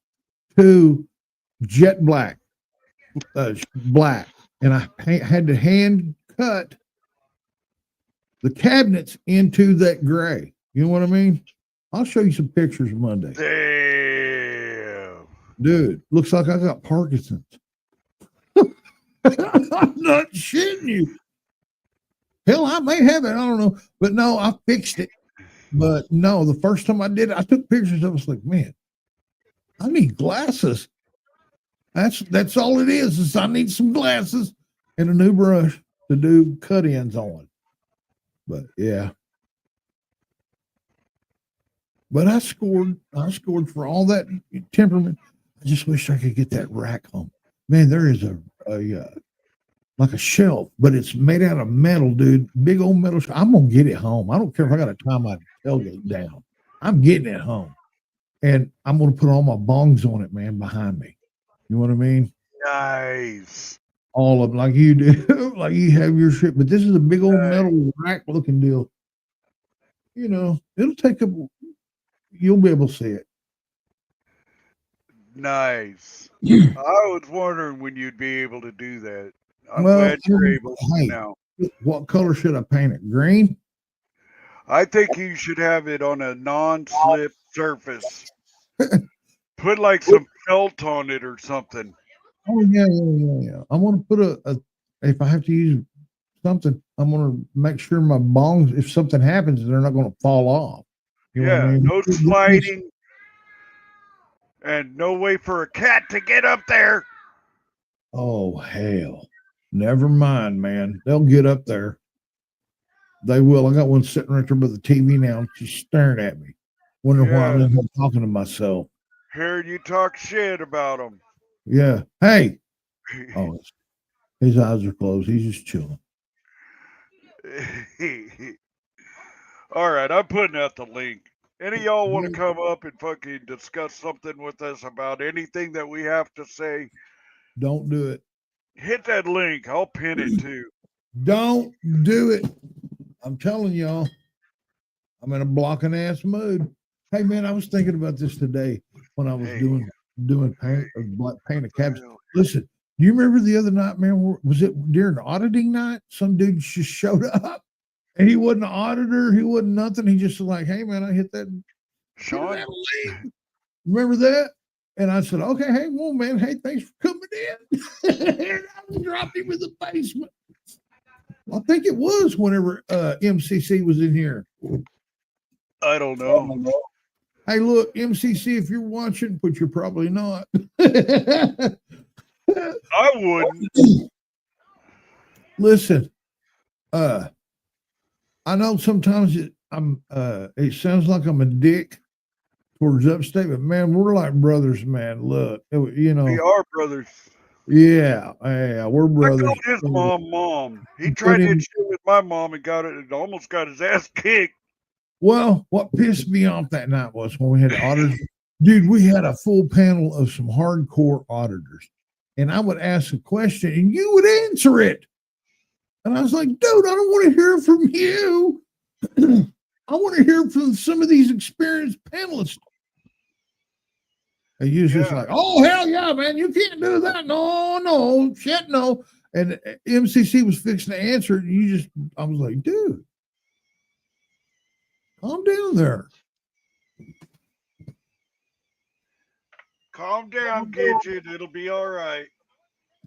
To jet black, black. And I had to hand cut the cabinets into that gray. You know what I mean? I'll show you some pictures Monday. Damn. Dude, looks like I got Parkinson's. I'm not shitting you. Hell, I may have it. I don't know. But no, I fixed it. But no, the first time I did it, I took pictures. I was like, man, I need glasses. That's all it is I need some glasses and a new brush to do cut-ins on. But yeah. But I scored for all that temperament. I just wish I could get that rack home. Man, there is a like a shelf, but it's made out of metal, dude. Big old metal. I'm gonna get it home. I don't care if I got to tie my tailgate down. I'm getting it home, and I'm gonna put all my bongs on it, man, behind me. You know what I mean? Nice. All of them, like you do, like you have your shit. But this is a big old metal rack looking deal. It'll take you'll be able to see it. Nice. I was wondering when you'd be able to do that. I'm glad you're able to now. What color should I paint it? Green? I think you should have it on a non-slip surface. Put like some felt on it or something. Oh yeah. I'm gonna put if I have to use something, I'm gonna make sure my bongs, if something happens, they're not gonna fall off. You know what I mean? No sliding. And no way for a cat to get up there. Oh, hell. Never mind, man. They'll get up there. They will. I got one sitting right there by the TV now, and she's staring at me. Wonder why I'm talking to myself. Hearing you talk shit about them. Yeah. Hey. Oh, his eyes are closed. He's just chilling. All right. I'm putting out the link. Any of y'all want to come up and fucking discuss something with us about anything that we have to say? Don't do it. Hit that link. I'll pin it too. Don't do it. I'm telling y'all, I'm in a blocking ass mood. Hey man, I was thinking about this today when I was Hey. doing paint paint of cabs. Listen, do you remember the other night, man? Was it during auditing night? Some dude just showed up, and he wasn't an auditor. He wasn't nothing. He just was like, "Hey man, I hit that." Sean, Remember that? And I said, "Okay, hey, well, man, hey, thanks for coming in." And I dropped him in the basement. I think it was whenever MCC was in here. I don't know. Hey, look, MCC, if you're watching, but you're probably not. I wouldn't. Listen, I know sometimes it sounds like I'm a dick towards upstate, but man, we're like brothers, man. Look, you know, We are brothers. yeah, we're I brothers. called his mom. He tried to hit shit with my mom and got it and almost got his ass kicked. Well, what pissed me off that night was when we had auditors. Dude, we had a full panel of some hardcore auditors. And I would ask a question and you would answer it. And I was like, dude, I don't want to hear from you. I want to hear from some of these experienced panelists. And you was just like, oh, hell yeah, man, you can't do that. No, shit, no. And MCC was fixing to answer it. And I was like, dude, calm down there. Calm down, Gidget. It'll be all right.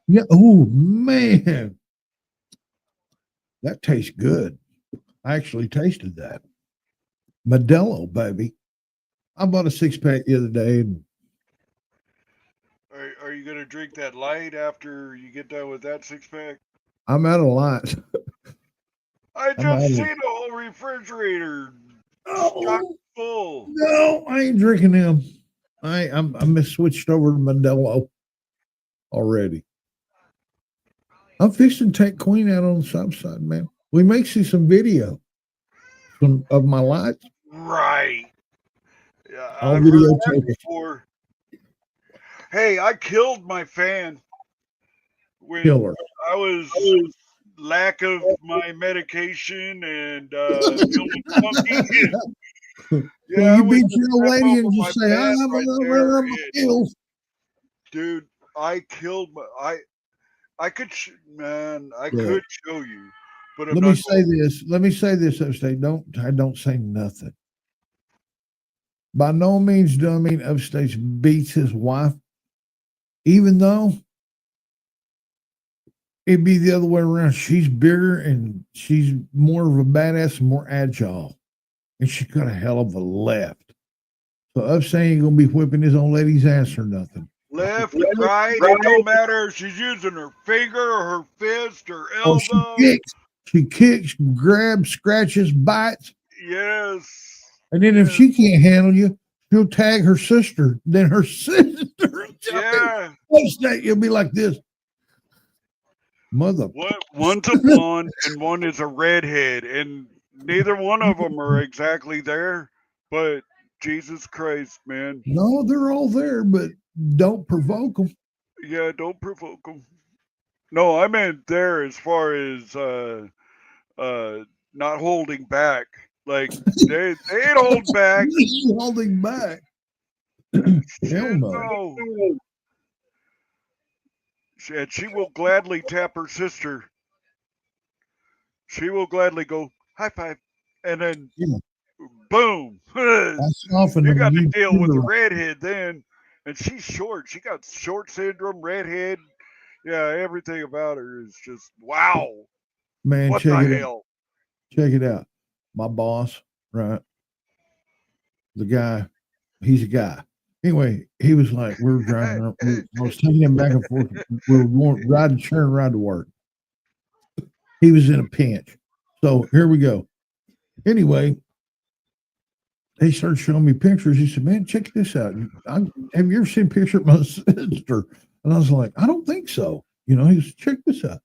Yeah. Oh, man. That tastes good. I actually tasted that. Modelo, baby. I bought a 6-pack the other day. And Are you going to drink that light after you get done with that 6-pack? I'm out of lights. I just seen a whole refrigerator stocked full. No, I ain't drinking them. I'm switched over to Modelo already. I'm fixing to take Queen out on the south side, man. We may see some video of my lights. Right. Yeah, I'll I've heard that videotape it. before. Hey, I killed my fan when Killer. I was lack of my medication and feeling funky. Yeah, you beat your old lady and just say, "I have a kills." Dude, I killed my. I could, could show you, but Let me say this, Upstate. Don't say nothing. By no means do I mean Upstate beats his wife, even though it'd be the other way around. She's bigger and she's more of a badass and more agile, and she got a hell of a left. So Upstate ain't gonna be whipping his old lady's ass or nothing. Left, right, it don't matter if she's using her finger or her fist or elbow. She kicks, grabs, scratches, bites. Yes. And then if she can't handle you, she'll tag her sister. Then her sister will jump in. You'll be like this. Mother. One's a blonde and one is a redhead, and neither one of them are exactly there, but Jesus Christ, man. No, they're all there, but don't provoke them. Yeah, don't provoke them. No, I meant there as far as not holding back. Like they ain't holding back. Holding back. Hell no. And she will gladly tap her sister. She will gladly go high five, and then boom. You got to deal with the redhead then. And she's short. She got short syndrome, redhead. Yeah, everything about her is just wow. Man, what the hell? Check it out. My boss, right? The guy, he's a guy. Anyway, he was like, we were driving up. I was taking him back and forth. We were going ride to work. He was in a pinch. So here we go. Anyway, he started showing me pictures. He said, man, check this out. Have you ever seen a picture of my sister? And I was like, I don't think so. You know, he said, check this out.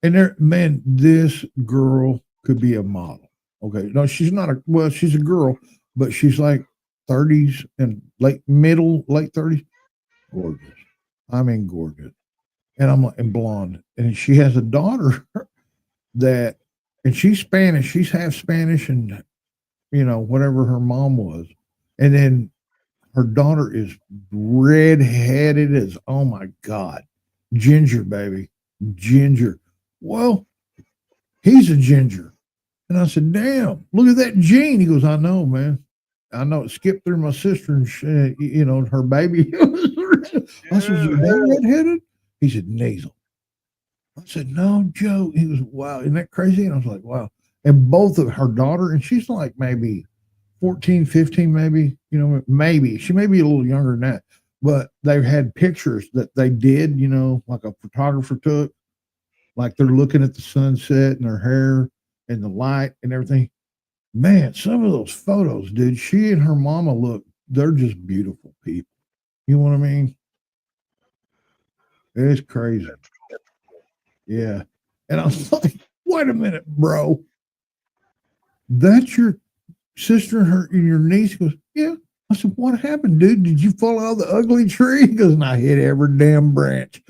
And this girl could be a model. Okay. No, she's not she's a girl, but she's like 30s and late 30s. Gorgeous. I mean, gorgeous. And I'm like, and blonde. And she has a daughter that, and she's Spanish. She's half Spanish and, whatever her mom was. And then her daughter is red-headed as, oh my God, ginger, baby, ginger. Well, he's a ginger. And I said, damn, look at that gene. He goes, I know, man. I know it skipped through my sister and, her baby. I said, is your dad red-headed? He said, nasal. I said, no, Joe. He was, wow, isn't that crazy? And I was like, wow. And both of her daughter, and she's like maybe 14, 15, maybe, maybe. She may be a little younger than that. But they've had pictures that they did, like a photographer took, like they're looking at the sunset and their hair and the light and everything. Man, some of those photos, dude, she and her mama they're just beautiful people. You know what I mean? It's crazy. Yeah. And I was like, wait a minute, bro. That's your sister and your niece? Goes, yeah. I said, what happened, dude? Did you fall out of the ugly tree? He goes, and I hit every damn branch.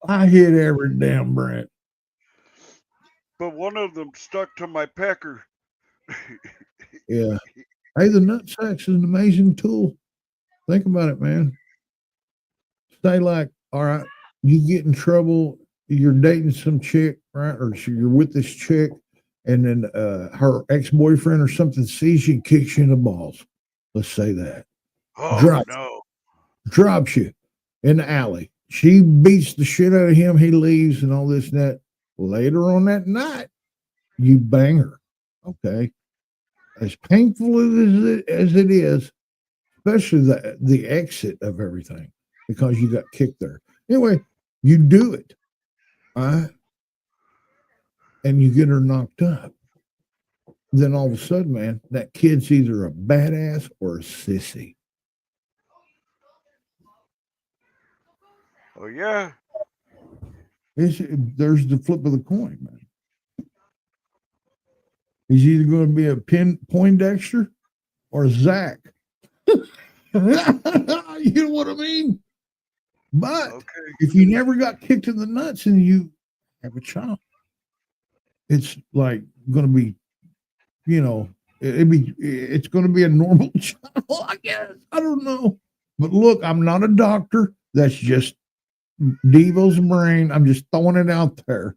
I hit every damn branch. But one of them stuck to my pecker. Yeah. Hey, the nutsack is an amazing tool. Think about it, man. Say like, all right, you get in trouble, you're dating some chick, right? Or you're with this chick, and then her ex-boyfriend or something sees you and kicks you in the balls. Let's say that. Oh, Drops you in the alley. She beats the shit out of him. He leaves and all this and that. Later on that night, you bang her. Okay. As painful as it is, especially the exit of everything, because you got kicked there. Anyway, you do it. All right. And you get her knocked up. Then all of a sudden, man, that kid's either a badass or a sissy. Oh, yeah. There's the flip of the coin, man. He's either going to be a Poindexter or a Zach. You know what I mean? But if you never got kicked in the nuts and you have a child, it's like going to be, it's going to be a normal child, I guess. I don't know. But look, I'm not a doctor. That's just Devo's brain. I'm just throwing it out there.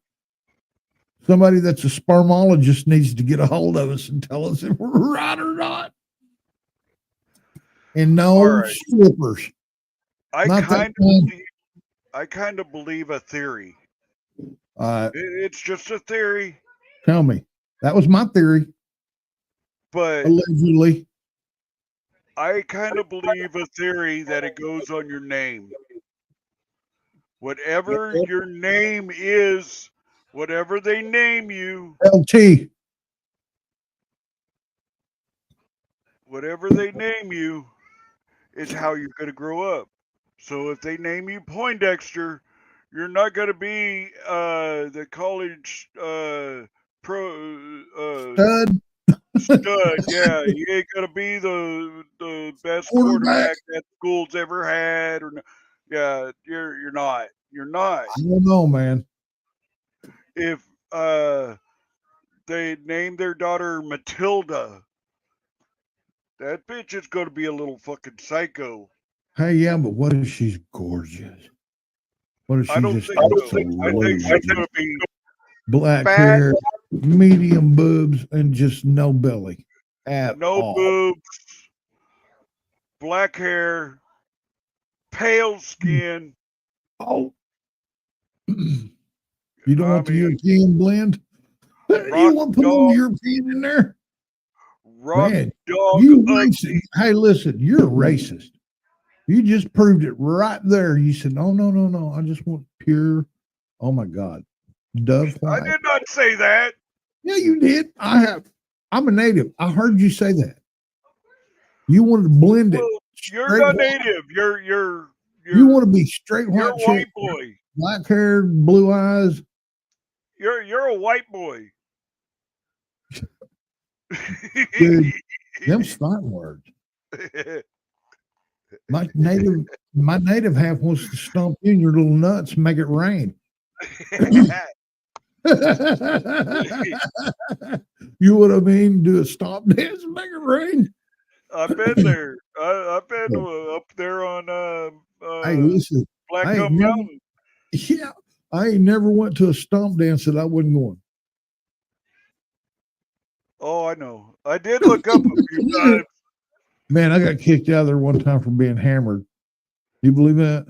Somebody that's a spermologist needs to get a hold of us and tell us if we're right or not. And no strippers. I kind of believe a theory. It's just a theory. Tell me. That was my theory. But allegedly, I kind of believe a theory that it goes on your name. Whatever your name is, whatever they name you, LT. Whatever they name you is how you're going to grow up. So if they name you Poindexter, you're not going to be the college stud. Yeah, you ain't going to be the best quarterback that school's ever had. Yeah, you're not. You're not. I don't know, man. If they name their daughter Matilda, that bitch is going to be a little fucking psycho. Hey, yeah, but what if she's gorgeous? What if she I think she's going to be black hair, medium boobs, and just no belly at all. Boobs, black hair, pale skin. Oh, you don't want the European blend? You want to put a little European in there? Man, you racist. Hey, listen, you're a racist. You just proved it right there. You said, no. I just want pure. Oh my God, Dove white. I did not say that. Yeah, you did. I'm a native. I heard you say that. You wanted to blend it. You're not native. You want to be straight white. You're a white boy. Black hair, blue eyes. You're a white boy. Dude, them's fighting words. My native half wants to stomp you in your little nuts and make it rain. You know what I mean? Do a stomp dance and make it rain. I've been there. I've been up there on Hey, listen, Black I ain't Gum never, Mountain. yeah, I ain't never went to a stomp dance that I wasn't going. Oh, I know. I did look up a few times. Man, I got kicked out of there one time for being hammered. You believe that?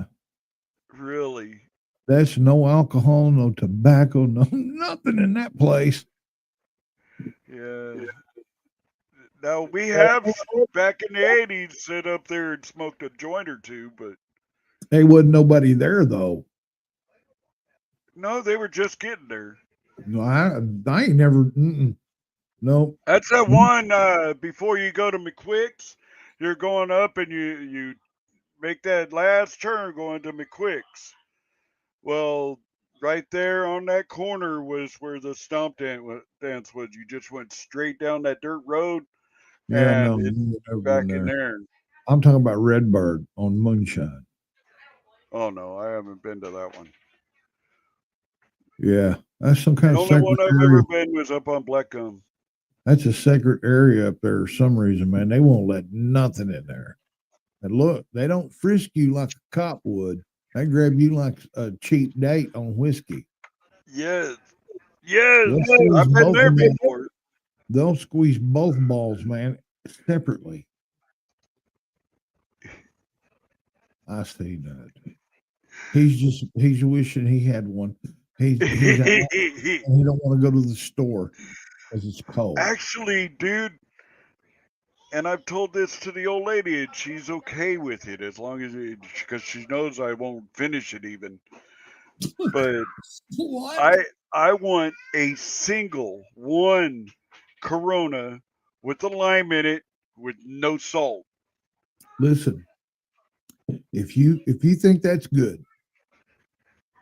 Really? That's no alcohol, no tobacco, no nothing in that place. Yeah. Now we have back in the '80s sit up there and smoked a joint or two, but There wasn't nobody there though. no, they were just getting there. No, I ain't never. No, That's that one before you go to McQuick's. You're going up and you make that last turn going to McQuick's. Well, right there on that corner was where the dance was. You just went straight down that dirt road, yeah, and no, we it's ain't never back going in there. there. I'm talking about Redbird on Moonshine. Oh no, I haven't been to that one. Yeah, that's some kind The of only sacred one I've area. ever been was up on Black Gum. That's a sacred area up there for some reason, man. They won't let nothing in there. And look, they don't frisk you like a cop would. They grab you like a cheap date on whiskey. Yes, yes, They'll squeeze I've been both there of them. before. They'll squeeze both balls, man, separately. I see that. He's wishing he had one. He's out and he don't want to go to the store because it's cold. Actually, dude, and I've told this to the old lady, and she's okay with it as long as because she knows I won't finish it even. But What? I want a single one Corona with the lime in it with no salt. Listen, if you think that's good,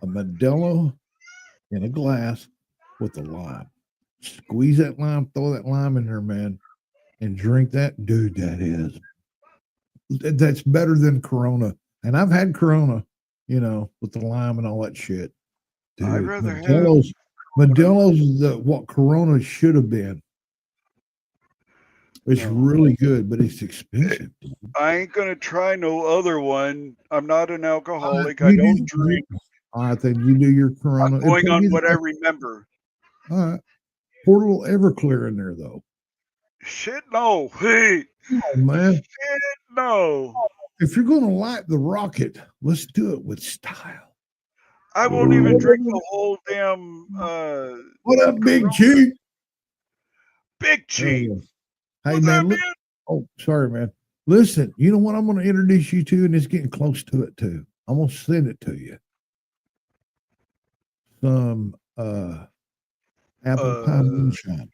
a Modelo in a glass with a lime. Squeeze that lime, throw that lime in there, man, and drink that. Dude, that's better than Corona. And I've had Corona, with the lime and all that shit. I'd Dude, rather have. Modelo's is what Corona should have been. It's No. really good, but it's expensive. I ain't gonna try no other one. I'm not an alcoholic. I You don't do, drink. I think you do your Corona. I'm going on You what I remember. all right. Pour a little Everclear in there, though. Shit, no. Hey, Oh, man. shit, no. If you're going to light the rocket, let's do it with style. I won't even drink the whole damn What up, Big Corona. Chief? Big Chief. Hey, What's man. that, man? Oh, sorry, man. Listen, you know what I'm going to introduce you to, and it's getting close to it, too. I'm going to send it to you. Some apple pie moonshine.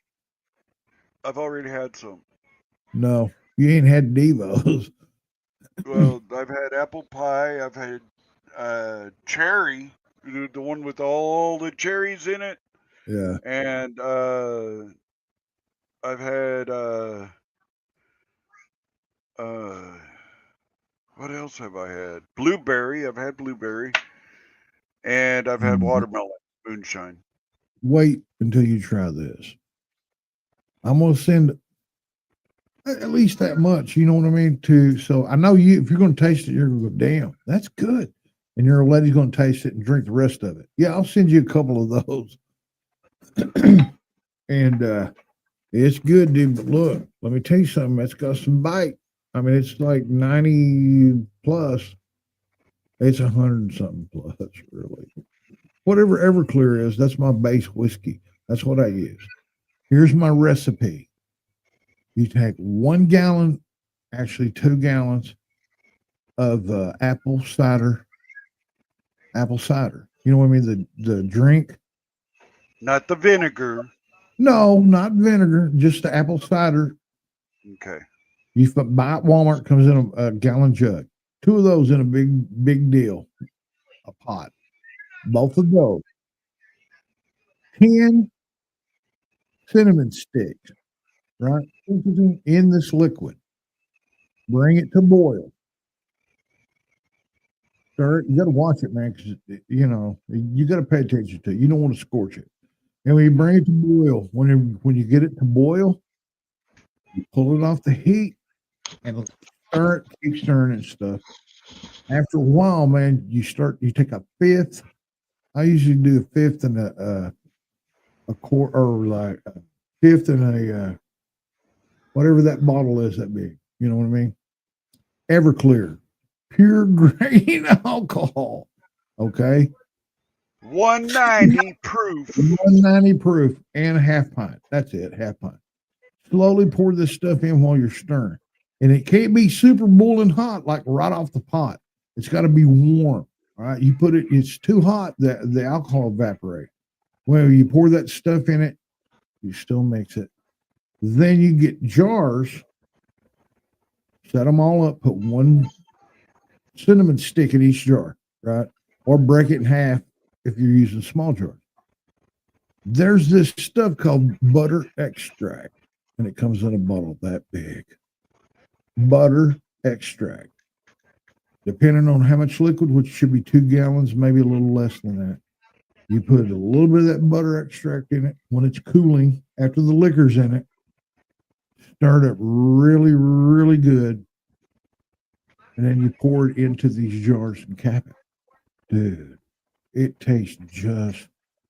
I've already had some. No, you ain't had Devos. Well, I've had apple pie. I've had cherry, the one with all the cherries in it, Yeah. and I've had uh, what else have I had? Blueberry. I've had blueberry, and I've had watermelon moonshine. Wait until you try this. I'm going to send at least that much, you know what I mean? So I know if you're going to taste it, you're going to go, damn, that's good. And your lady's going to taste it and drink the rest of it. Yeah, I'll send you a couple of those. And it's good, dude. But look, let me tell you something. It's got some bite. I mean, it's like 90 plus. It's 100 something plus, really. Whatever Everclear is, that's my base whiskey. That's what I use. Here's my recipe. You take 1 gallon, actually 2 gallons of apple cider. Apple cider. You know what I mean? The drink. Not the vinegar. No, not vinegar. Just the apple cider. Okay. You buy at Walmart. Comes in a gallon jug. 2 of those in a big deal. A pot. Both of those. 10 cinnamon sticks. right? In this liquid. Bring it to boil. Stir it. You got to watch it, man, because you got to pay attention to it. You don't want to scorch it. And when you bring it to boil, when you get it to boil, you pull it off the heat and stir it, keep stirring it and stuff. After a while, man, you take a fifth. I usually do a fifth and a quart, or like a fifth and a whatever that bottle is that big. You know what I mean? Everclear, pure grain alcohol. Okay, 190 proof. 190 proof and a half pint. That's it, half pint. Slowly pour this stuff in while you're stirring, and it can't be super boiling hot, like right off the pot. It's got to be warm. All right, you put it. It's too hot. The alcohol evaporates. When you pour that stuff in it, you still mix it. Then you get jars. Set them all up. Put one cinnamon stick in each jar, right? Or break it in half if you're using small jars. There's this stuff called butter extract, and it comes in a bottle that big. Butter extract. Depending on how much liquid, which should be 2 gallons, maybe a little less than that. You put a little bit of that butter extract in it when it's cooling, after the liquor's in it. Stir it up really, really good. And then you pour it into these jars and cap it. Dude, it tastes just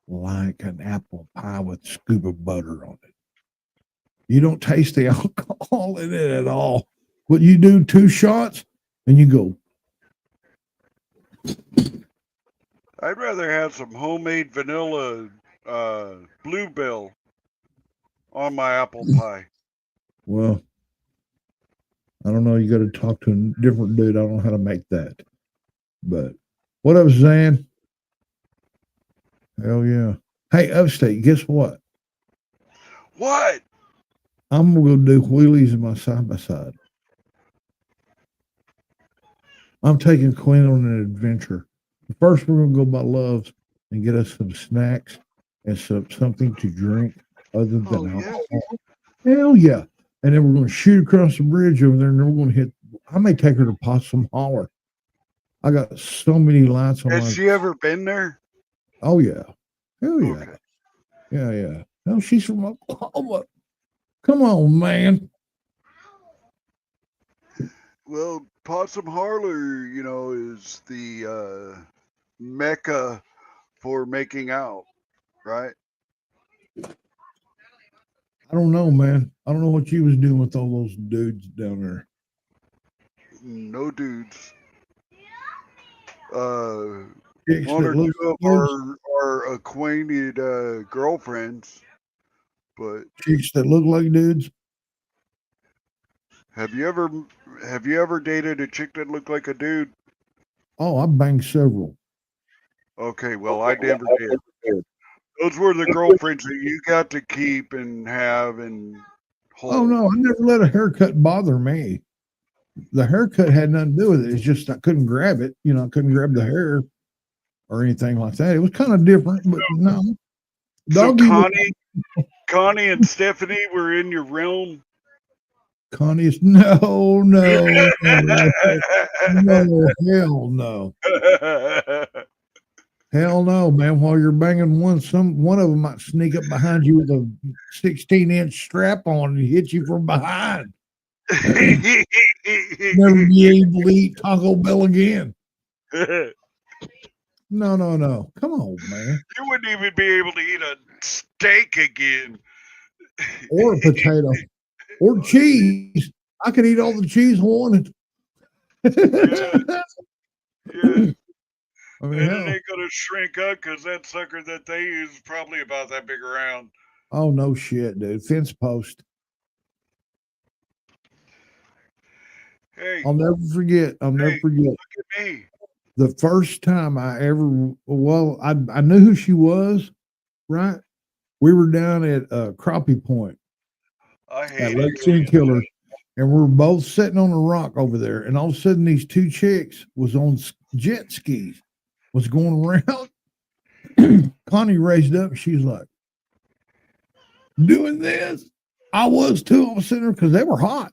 like an apple pie with a scoop of butter on it. You don't taste the alcohol in it at all. But you do 2 shots and you go, I'd rather have some homemade vanilla bluebell on my apple pie. well, I don't know. You got to talk to a different dude. I don't know how to make that. But what up, Zan? Hell yeah. Hey, Upstate, guess what? What? I'm going to go do wheelies in my side by side. I'm taking Quinn on an adventure. First, we're going to go by Love's and get us some snacks and something to drink other than alcohol. Hell yeah. And then we're going to shoot across the bridge over there, and then we're going to hit. I may take her to Possum Holler. I got so many lights on. Has she ever been there? Oh, yeah. Hell yeah. Okay. Yeah. No, she's from Oklahoma. Come on, man. Well, Possum Harler, is the mecca for making out, right? I don't know, man. I don't know what you was doing with all those dudes down there. No dudes. Chicks One that or look two of like our acquainted girlfriends, but chicks that look like dudes. have you ever dated a chick that looked like a dude? Oh, I banged several. Okay, well, I never did. Those were the girlfriends that you got to keep and have and hold. Oh no, I never let a haircut bother me. The haircut had nothing to do with it. It's just I couldn't grab it. I couldn't grab the hair or anything like that. It was kind of different, but no. So Doggy Connie and Stephanie were in your realm. Connie's no, hell no. Hell no, man. While you're banging one of them might sneak up behind you with a 16-inch strap on and hit you from behind. Never be able to eat Taco Bell again. No. Come on, man. You wouldn't even be able to eat a steak again. Or a potato. Or cheese. I could eat all the cheese I wanted. Yeah. I mean, And hell. it ain't gonna shrink up because that sucker that they use is probably about that big around. Oh no shit, dude. Fence post. Hey, I'll never forget. look at me. The first time I knew who she was, right? We were down at Crappie Point I at hate Lake it. City Killer, and we were both sitting on a rock over there, and all of a sudden these 2 chicks was on jet skis, was going around. Connie raised up, and she's like, doing this. I was too. I was sitting there because they were hot.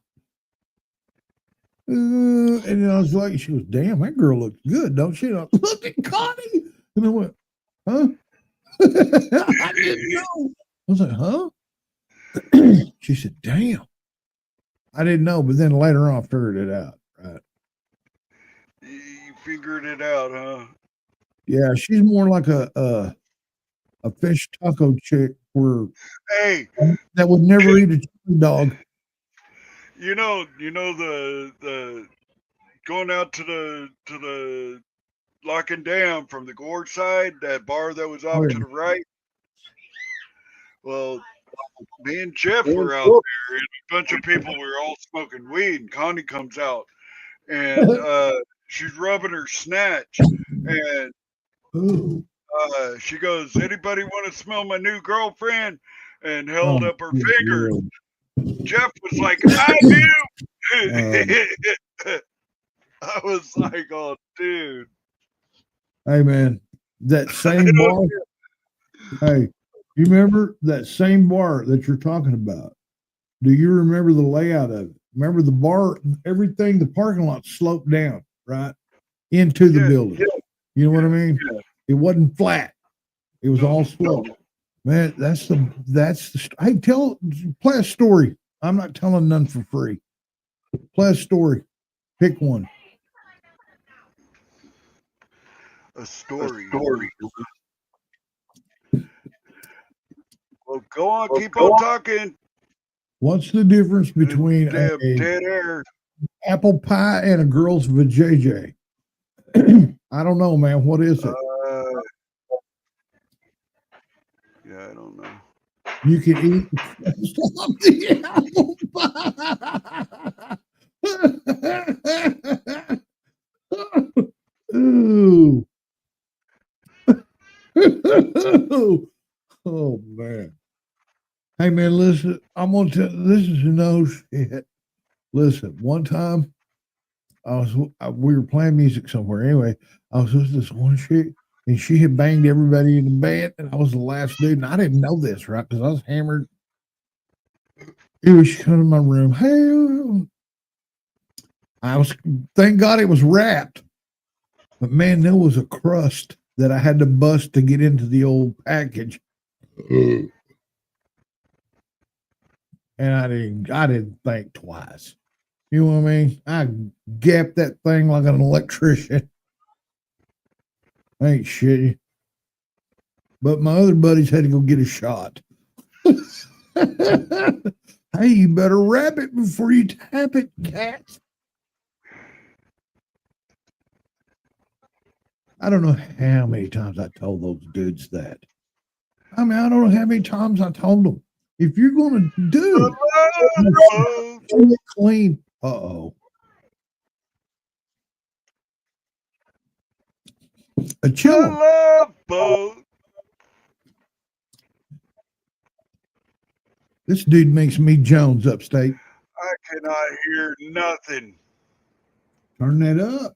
And then I was like, she goes, damn, that girl looks good, don't she? And I looked at Connie and I went, huh? I didn't know. I was like, huh? She said, damn. I didn't know, but then later on I figured it out. Right. You figured it out, huh? Yeah, she's more like a fish taco chick where Hey, that would never eat a chili dog. you know the going out to the Lock and Dam from the Gorge side, that bar that was Oh, off yeah. to the right. Well, me and Jeff were out there, and a bunch of people were all smoking weed. And Connie comes out, and she's rubbing her snatch, and Ooh. she goes, "Anybody want to smell my new girlfriend?" And held Oh, up her good finger. Lord. Jeff was like, "I do." I was like, "Oh, dude." Hey, man, that same bar. Hey, you remember that same bar that you're talking about? Do you remember the layout of it? Remember the bar, everything, the parking lot sloped down, right? Into the Yeah, building. You know what I mean? yeah. It wasn't flat. It was No, all sloped. Man, that's the hey, play a story. I'm not telling none for free. Play a story. Pick one. a story. Well, go on, keep on talking. What's the difference between Damn a dead air. apple pie and a girl's vajayjay? I don't know, man. What is it? Yeah, I don't know. You can eat the crust off the apple pie. Ooh. Oh man. Hey man, listen, I'm gonna tell this is no shit. Listen, one time we were playing music somewhere. Anyway, I was with this one chick, and she had banged everybody in the band, and I was the last dude, and I didn't know this, right? Because I was hammered. Anyway, she come to my room. Hey, I was thank God it was wrapped, but man, there was a crust that I had to bust to get into the old package. And I didn't think twice. You know what I mean? I gapped that thing like an electrician. I ain't shitty. But my other buddies had to go get a shot. Hey, you better wrap it before you tap it, cat. I don't know how many times I told those dudes that. I mean, I don't know how many times I told them. If you're going to do it clean, uh-oh. A chiller. Love boat. This dude makes me Jones upstate. I cannot hear nothing. Turn that up.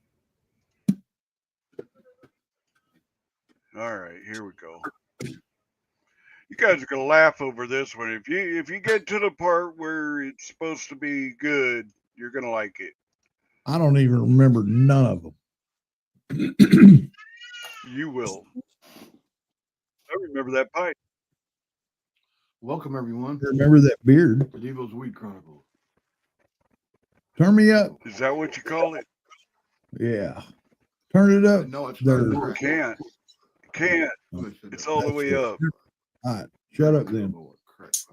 All right, here we go. You guys are gonna laugh over this one. If you get to the part where it's supposed to be good, you're gonna like it. I don't even remember none of them. You will. I remember that pipe. Welcome, everyone, Remember that beard. to Devo's Weed Chronicle. Turn me up. Is that what you call it? Yeah. Turn it up. No, it's There. not. You Correct. can't. I'm gonna shut It's up. all the That's way it. up. All right. Shut up then. Correct.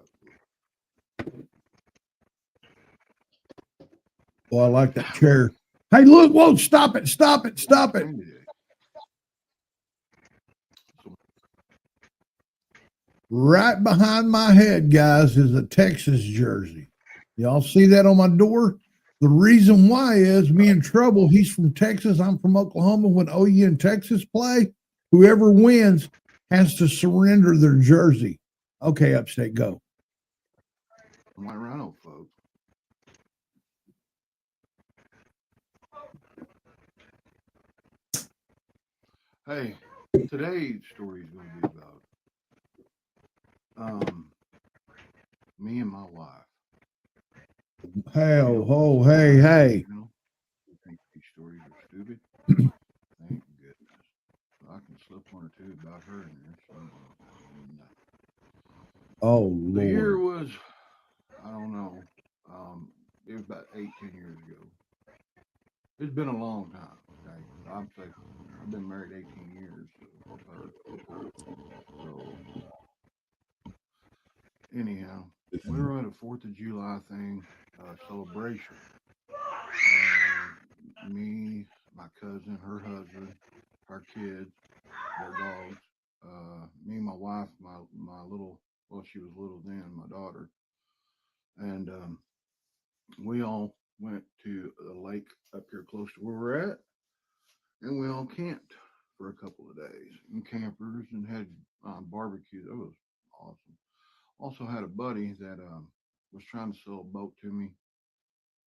Well, I like that chair. Hey, look, whoa, stop it, stop it, stop it. Right behind my head, guys, is a Texas jersey. Y'all see that on my door? The reason why is me and Trouble, he's from Texas, I'm from Oklahoma. When OU and Texas play, whoever wins has to surrender their jersey. Okay, Upstate, go. My Rhino, folks. Hey, today's story is going to be about me and my wife. Hell, oh, hey. You know, we think these stories are stupid. Thank goodness. So I can slip one or two about her in there. No. Oh, The year Lord. was, I don't know, it was about 18 years ago. It's been a long time. Okay, I've been married 18 years with her. So anyhow, we were at a 4th of July thing, celebration. Me, my cousin, her husband, our kids, their dogs, me, my wife, my little, well, she was little then, my daughter, and we all went to a lake up here close to where we're at, and we all camped for a couple of days in campers and had barbecue. That was awesome. Also had a buddy that was trying to sell a boat to me.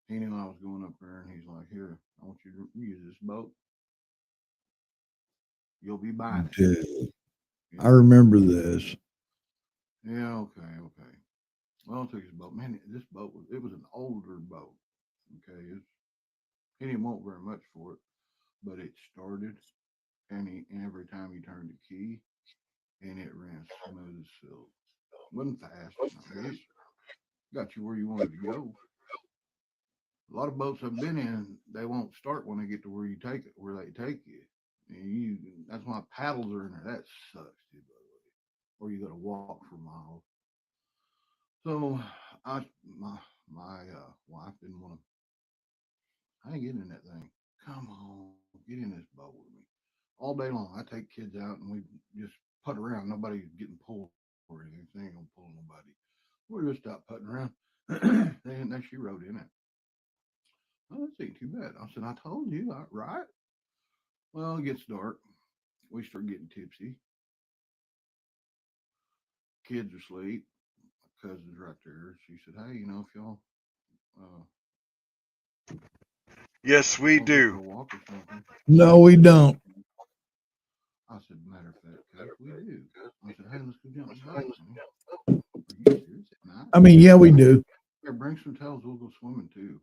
He knew I was going up there, and he's like, "Here, I want you to use this boat. You'll be buying it." Dude, I Yeah, remember this. yeah, okay. Well, I took his boat. Man, this boat was an older boat. Okay, he didn't want very much for it, but it started, and every time he turned the key, and it ran smooth as silk. Wasn't fast, but it got you where you wanted to go. A lot of boats I've been in, they won't start when they get to where you take it, where they take you. And that's why paddles are in there. That sucks, too, by the way. Or you got to walk for miles. So my wife didn't want to. I ain't getting in that thing. Come on, get in this boat with me. All day long, I take kids out and we just putt around. Nobody's getting pulled or anything. They ain't gonna pull nobody. We just stop putting around. Then she rode in it. Oh, this ain't too bad. I said, I told you, right? Well, it gets dark. We start getting tipsy. Kids are asleep. My cousin's right there. She said, "Hey, if y'all uh, Yes, we want to go for do. a walk or something." No, we don't. I said, "Matter of fact, cuz we do." I said, "Hey, let's go jump in the boat, honey." Are you serious? At night? I mean, yeah, we do. Here, bring some towels. We'll go swimming too.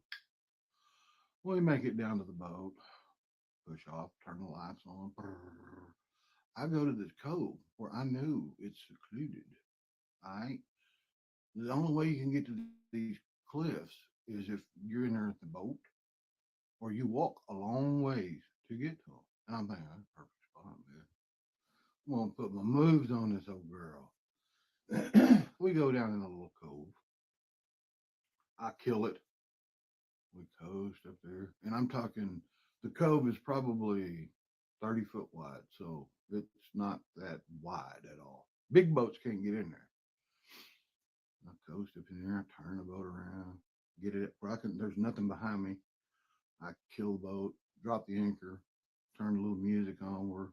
We make it down to the boat, push off, turn the lights on. I go to this cove where I knew it's secluded. All right. The only way you can get to these cliffs is if you're in there at the boat or you walk a long ways to get to them. And I'm thinking, that's a perfect spot, man. I'm going to put my moves on this old girl. We go down in a little cove. I kill it. We coast up there. And I'm talking, the cove is probably 30 foot wide. So it's not that wide at all. Big boats can't get in there. I coast up in there, I turn the boat around, get it where there's nothing behind me. I kill the boat, drop the anchor, turn a little music on. We're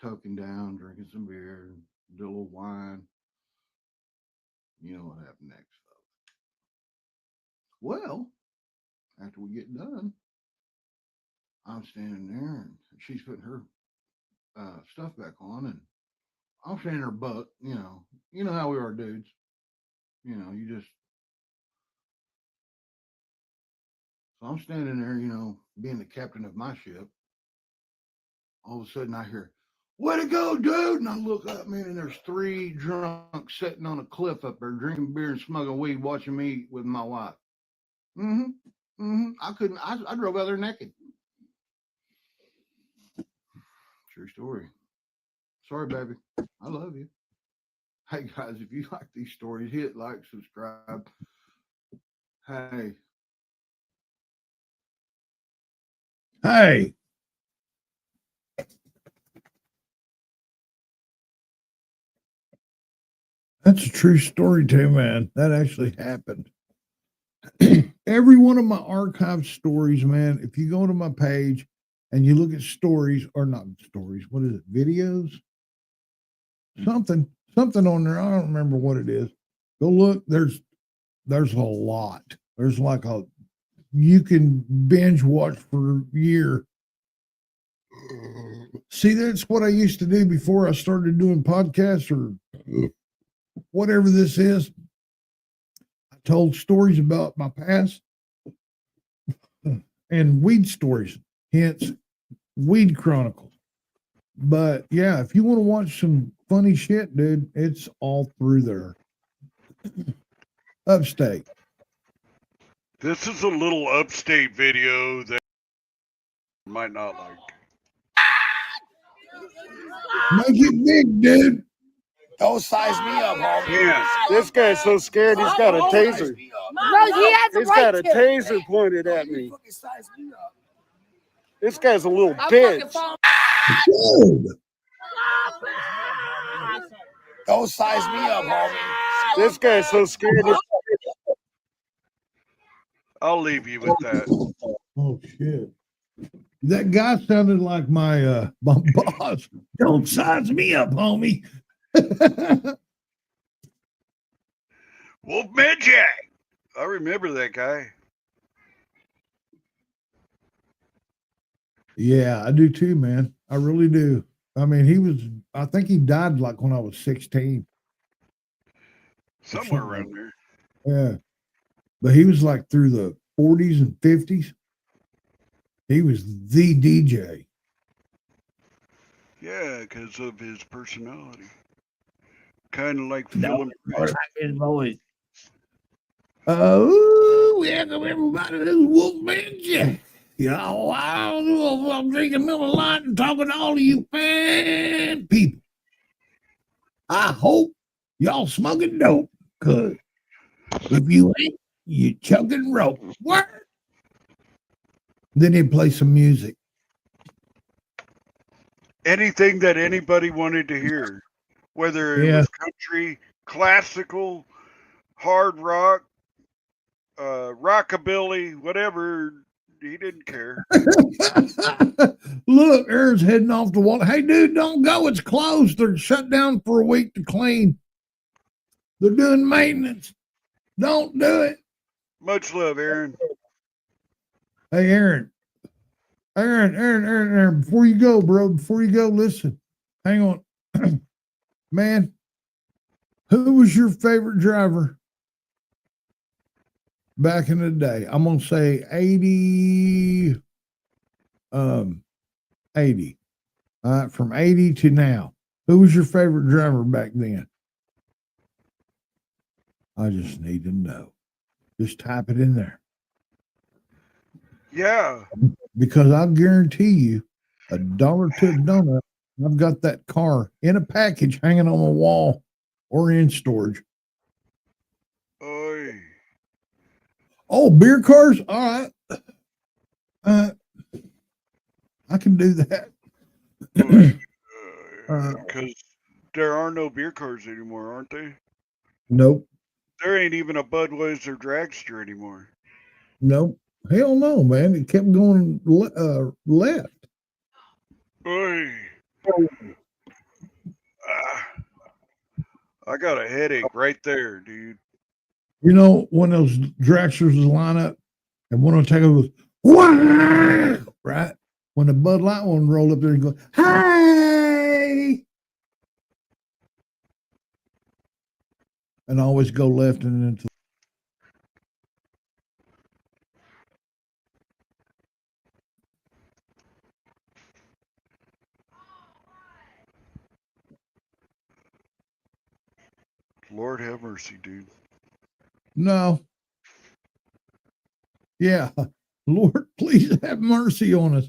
toking down, drinking some beer, do a little wine. You know what happened next, folks. Well, after we get done, I'm standing there and she's putting her stuff back on, and I'm standing her butt. You know how we are, dudes. You just. So I'm standing there, being the captain of my ship. All of a sudden, I hear, "Way to go, dude!" And I look up, man, and there's 3 drunks sitting on a cliff up there, drinking beer and smoking weed, watching me with my wife. I couldn't. I drove out there naked. True story. Sorry, baby. I love you. Hey guys, if you like these stories, hit like, subscribe. Hey, Hey, that's a true story too, man. That actually happened. Every one of my archive stories, man, if you go to my page and you look at stories, or not stories, what is it? Videos? Something, something on there. I don't remember what it is. Go look. There's a lot. There's like you can binge watch for a year. See, that's what I used to do before I started doing podcasts or whatever this is. told stories about my past and weed stories, hence Weed Chronicles. But yeah, if you want to watch some funny shit, dude, it's all through there. Upstate. This is a little upstate video that you might not like. Make it big, dude. Don't size me up, homie. Yeah. This guy's so scared he's got a taser. No, he has a He's right got a to. taser pointed at me. This guy's a little bitch. Dude. Don't size me up, homie. This guy's so scared. I'll leave you with that. Oh shit. That guy sounded like my boss. Don't size me up, homie. Wolfman Jack. I remember that guy. Yeah, I do too, man. I really do. I mean, I think he died like when I was 16. Somewhere around there. Yeah. But he was like through the 40s and 50s. He was the DJ. Yeah, because of his personality. Kind of like Philip. His voice. Oh, welcome everybody to this Wolfman Jack. Y'all, I'm drinking Miller Lite and talking to all of you fan people. I hope y'all smoking dope, cause if you ain't, you chugging rope. What? Then he play some music. Anything that anybody wanted to hear, whether it was country, classical, hard rock, rockabilly, whatever, he didn't care. Look, Aaron's heading off the wall. Hey, dude, don't go. It's closed. They're shut down for a week to clean. They're doing maintenance. Don't do it. Much love, Aaron. Hey, Aaron. Aaron, before you go, bro, listen. Hang on. Man, who was your favorite driver back in the day? I'm going to say 80. 80. From 80 to now. Who was your favorite driver back then? I just need to know. Just type it in there. Yeah. Because I guarantee you, $1 to a donut, I've got that car in a package hanging on the wall or in storage. Oy. Oh, beer cars? All right. I can do that. Because there are no beer cars anymore, aren't they? Nope. There ain't even a Budweiser dragster anymore. Nope. Hell no, man. It kept going left. Oy. I got a headache right there, dude. You know, when those dragsters line up and one will take over, wah! Right? When the Bud Light one rolled up there and go, hey! And always go left and into. Lord have mercy, dude. No. Yeah. Lord, please have mercy on us.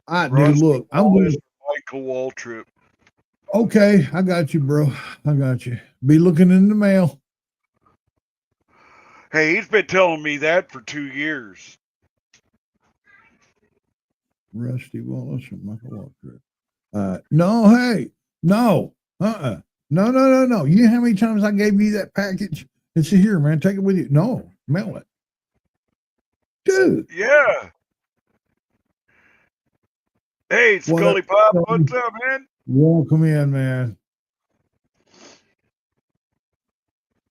I do. Look, I'm going to Michael Waltrip. Okay, I got you, bro. I got you. Be looking in the mail. Hey, he's been telling me that for 2 years. Rusty Wallace or Michael Waltrip. No, hey, no, no. You know how many times I gave you that package? And say, here, man, take it with you. No, mail it. Dude. Yeah. Hey, Scully Pop, what's up, man? Welcome in, man.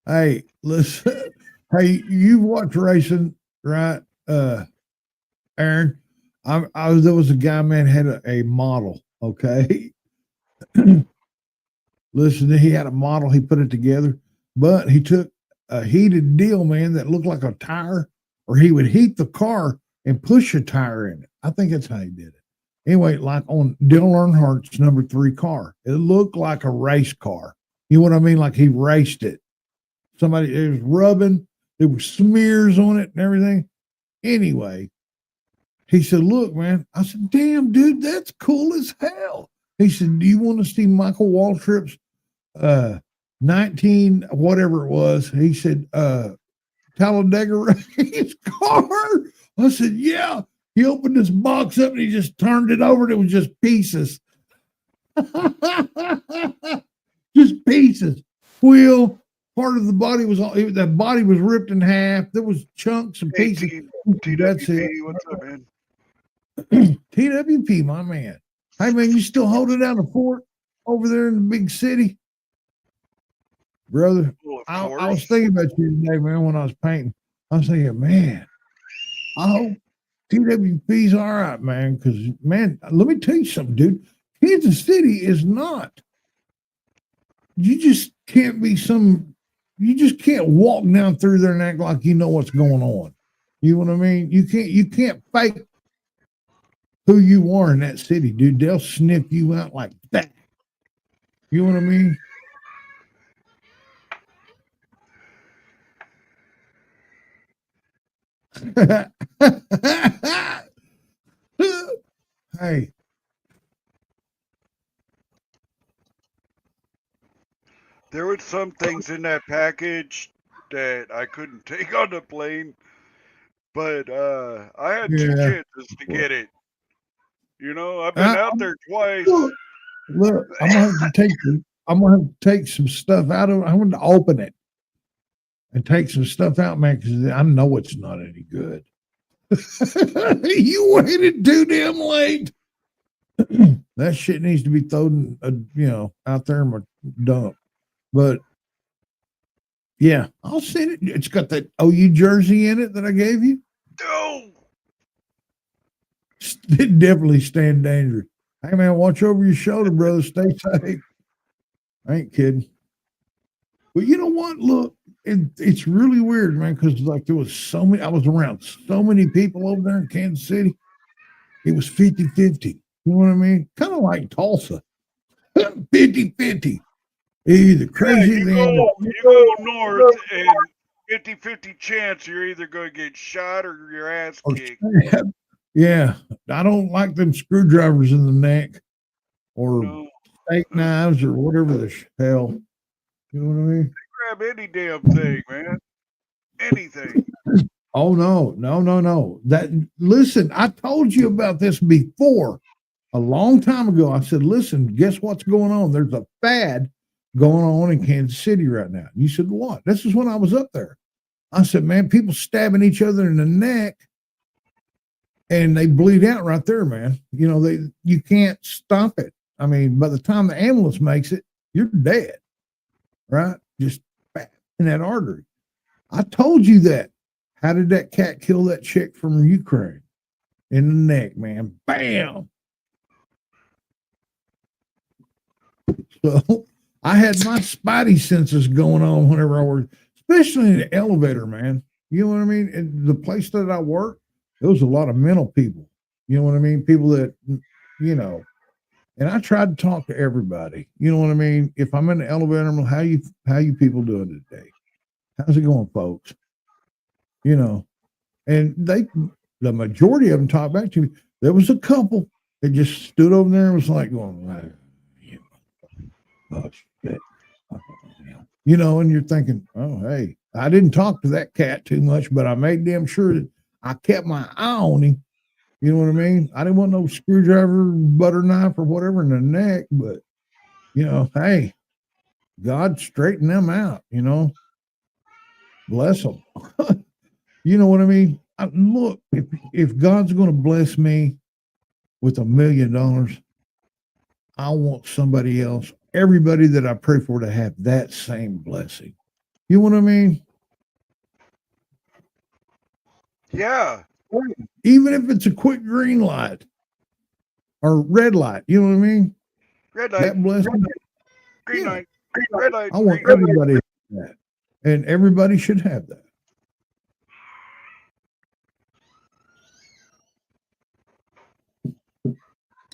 Hey, listen. Hey, you watch racing, right? Aaron, there was a guy, man, had a model. Okay. Listen, he had a model. He put it together. but he took a heated deal, man, that looked like a tire, or he would heat the car and push a tire in it. I think that's how he did it. Anyway, like on Dale Earnhardt's number 3 car, it looked like a race car. You know what I mean? Like he raced it. Somebody, it was rubbing, there were smears on it and everything. Anyway, he said, look, man. I said, damn, dude, that's cool as hell. He said, do you want to see Michael Waltrip's 19, whatever it was? He said, Talladega race car. I said, yeah. He opened this box up and he just turned it over and it was just pieces. Just pieces. Wheel, part of the body was all, that body was ripped in half. There was chunks and pieces. That's it. What's up, man? TWP, my man. Hey, man, you still holding down the fort over there in the big city? Brother, Well, I of was course. thinking about you today, man, when I was painting. I was thinking, man, I hope TWP's all right, man, because, man, let me tell you something, dude. Kansas City is not. You just can't be you just can't walk down through there and act like you know what's going on. You know what I mean? You can't fake who you are in that city, dude. They'll sniff you out like that. You know what I mean? Hey, There were some things in that package that I couldn't take on the plane, but I had 2 yeah. chances to get it. You know, I've been out there twice. Look, I'm gonna have to take some stuff out of it. I'm gonna open it and take some stuff out, man, because I know it's not any good. You waited too damn late. That shit needs to be thrown, out there in my dump. But yeah, I'll send it. It's got that OU jersey in it that I gave you. No. It definitely stand dangerous. Hey man, watch over your shoulder, brother. Stay safe. I ain't kidding. But you know what? Look, it's really weird, man, because like there was so many, I was around so many people over there in Kansas City. It was 50-50. You know what I mean? Kind of like Tulsa. 50-50. Either Yeah, crazy you then. go north and 50-50 chance you're either going to get shot or your ass Or kicked. stabbed. Yeah. I don't like them screwdrivers in the neck or No. steak knives or whatever the hell. You know what I mean? Grab any damn thing, man. Anything. Oh no. Listen, I told you about this before a long time ago. I said, listen, guess what's going on? There's a fad going on in Kansas City right now. You said, what? This is when I was up there. I said, man, people stabbing each other in the neck and they bleed out right there, man. You know, you can't stop it. I mean, by the time the ambulance makes it, you're dead, right? Just in that artery. I told you that. How did that cat kill that chick from Ukraine? In the neck, man. Bam. So I had my spidey senses going on whenever I worked, especially in the elevator, man. You know what I mean? And the place that I worked, there was a lot of mental people. You know what I mean? People that, and I tried to talk to everybody. You know what I mean? If I'm in the elevator, I'm like, how you people doing today? How's it going, folks? You know, and the majority of them talked back to me. There was a couple that just stood over there and was like going, oh, shit. And you're thinking, oh, hey, I didn't talk to that cat too much, but I made damn sure that I kept my eye on him. You know what I mean? I didn't want no screwdriver, butter knife, or whatever in the neck, but, hey, God straighten them out, bless them. You know what I mean? Look, if God's going to bless me with $1 million, I want somebody else, everybody that I pray for, to have that same blessing. You know what I mean? Yeah. Even if it's a quick green light or red light, you know what I mean? Red light. That blessing. Green Yeah. light. Red light. I want green light. everybody to have that. And everybody should have that.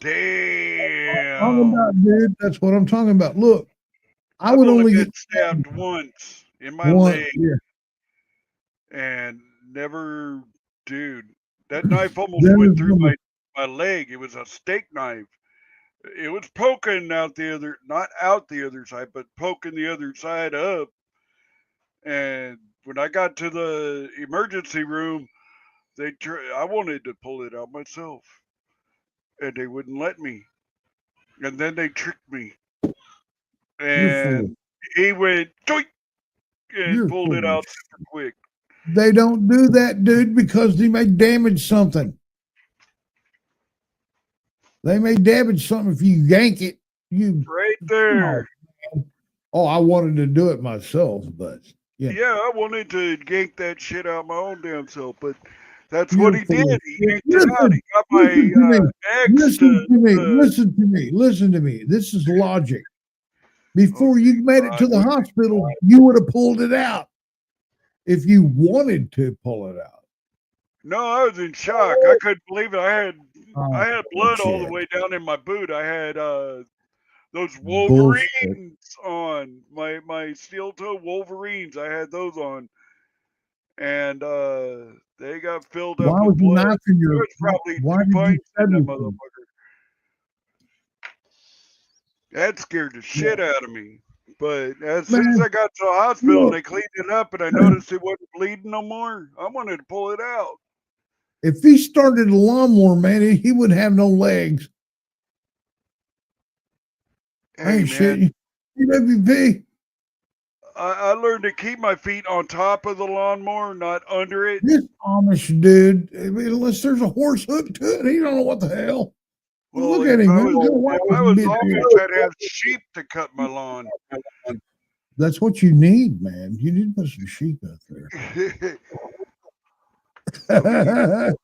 Talking Damn. about, dude, that's what I'm talking about. Look, I I've would only only been get stabbed once in my one. leg Yeah. and never, dude. That knife almost That went is through number my leg. It was a steak knife. It was poking out the other, not out the other side, but poking the other side up. And when I got to the emergency room, I wanted to pull it out myself, and they wouldn't let me. And then they tricked me, You're full. and he went doink and You're pulled full it of out shit. super quick. They don't do that, dude, because they may damage something. They may damage something if you yank it. You Right oh, there. oh, I wanted to do it myself, but you know, Yeah, I wanted to yank that shit out my own damn self, but that's what you're he full did. of He shit. yanked it out. He got my Listen to me. ex Listen to me. to Listen to me. Listen to me. This is logic. okay, Before you made it to I'm the with you. hospital, you would have pulled it out if you wanted to pull it out. No, I was in shock. I couldn't believe it. Oh, I had blood all the bullshit. way down in my boot. I had those Bullshit. Wolverines on my steel toe Wolverines. I had those on, and they got filled Why up with was you blood. knifing There your? was probably Why two did you pints stab in that yourself? motherfucker. That scared the Yeah. shit out of me. But as soon as Man, I got to the hospital and look, they cleaned it up and I noticed it wasn't bleeding no more, I wanted to pull it out. if he started a lawnmower, man, he wouldn't have no legs. I Hey ain't man, shitting you. PWP. I learned to keep my feet on top of the lawnmower, not under it. This Amish dude, I mean, unless there's a horse hook to it, he don't know what the hell. Well, Look at him, man. if I was Amish, I'd have sheep to cut my lawn. That's what you need, man. You need to put some sheep out Some there.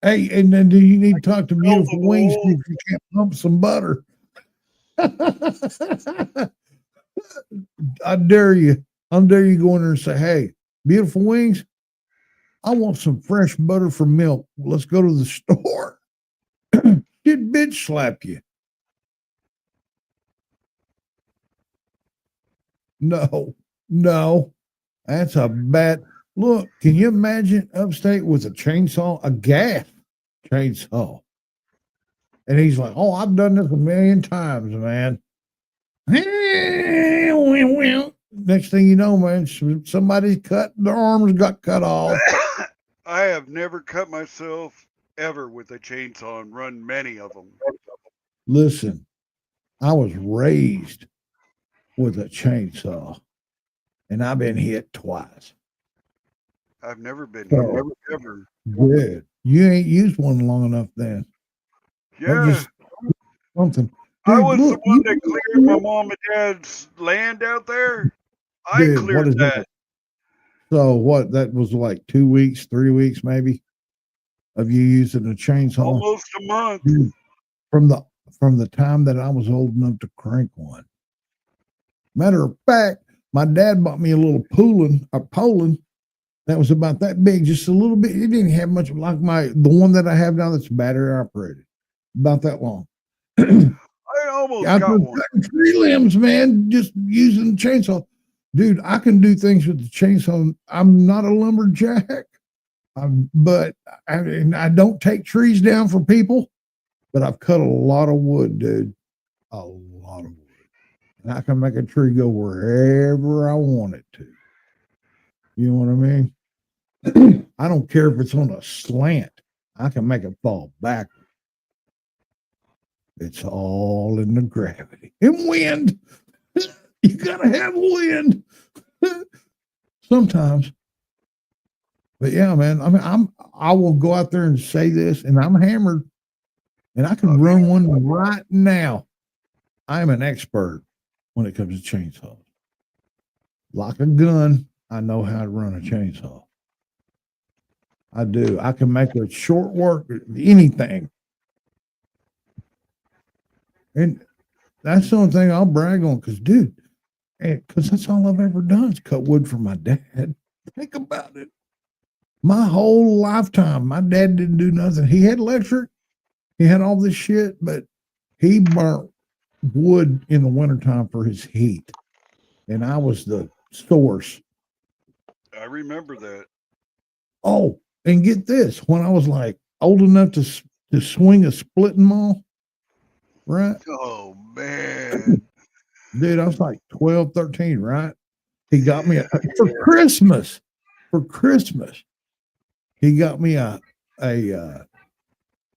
Hey, and then do you need to talk to smell the Beautiful Wings see wool. if you can't pump some butter? I dare you. I dare you go in there and say, hey, Beautiful Wings, I want some fresh butter for milk. Let's go to the store. Did bitch slap you? No, no. That's a bad look. Can you imagine upstate with a chainsaw, a gas chainsaw? And he's like, oh, I've done this a million times, man. Next thing you know, man, somebody's cut, their arms got cut off. I have never cut myself ever with a chainsaw and run many of them. Listen, I was raised with a chainsaw and I've been hit twice. I've never been So, hit ever. good. You ain't used one long enough then. That Yeah, just something. I Dude, was the look, one that cleared my mom and dad's land out there. I dude, what cleared is that. that? So what? That was like 2 weeks, 3 weeks, maybe, of you using a chainsaw. Almost a month. Dude, from the time that I was old enough to crank one. Matter of fact, my dad bought me a little Poland that was about that big, just a little bit. It didn't have much like the one that I have now that's battery operated, about that long. I almost I got was one. cutting tree limbs, man, just using the chainsaw. Dude, I can do things with the chainsaw. I'm not a lumberjack, but I don't take trees down for people. But I've cut a lot of wood, dude, a lot of wood, and I can make a tree go wherever I want it to. You know what I mean? I don't care if it's on a slant. I can make it fall backward. It's all in the gravity and wind. You gotta have wind sometimes. But yeah, man. I mean, I will go out there and say this, and I'm hammered, and I can run one right now. I'm an expert when it comes to chainsaws. Like a gun, I know how to run a chainsaw. I do. I can make a short work anything. And that's the only thing I'll brag on because, dude, because that's all I've ever done is cut wood for my dad. Think about it. My whole lifetime, my dad didn't do nothing. He had electric, he had all this shit, but he burnt wood in the wintertime for his heat. And I was the source. I remember that. Oh, and get this, when I was like old enough to swing a splitting maul, right? Oh man. Dude, I was like 12, 13, right? He got me for Christmas. For Christmas, he got me a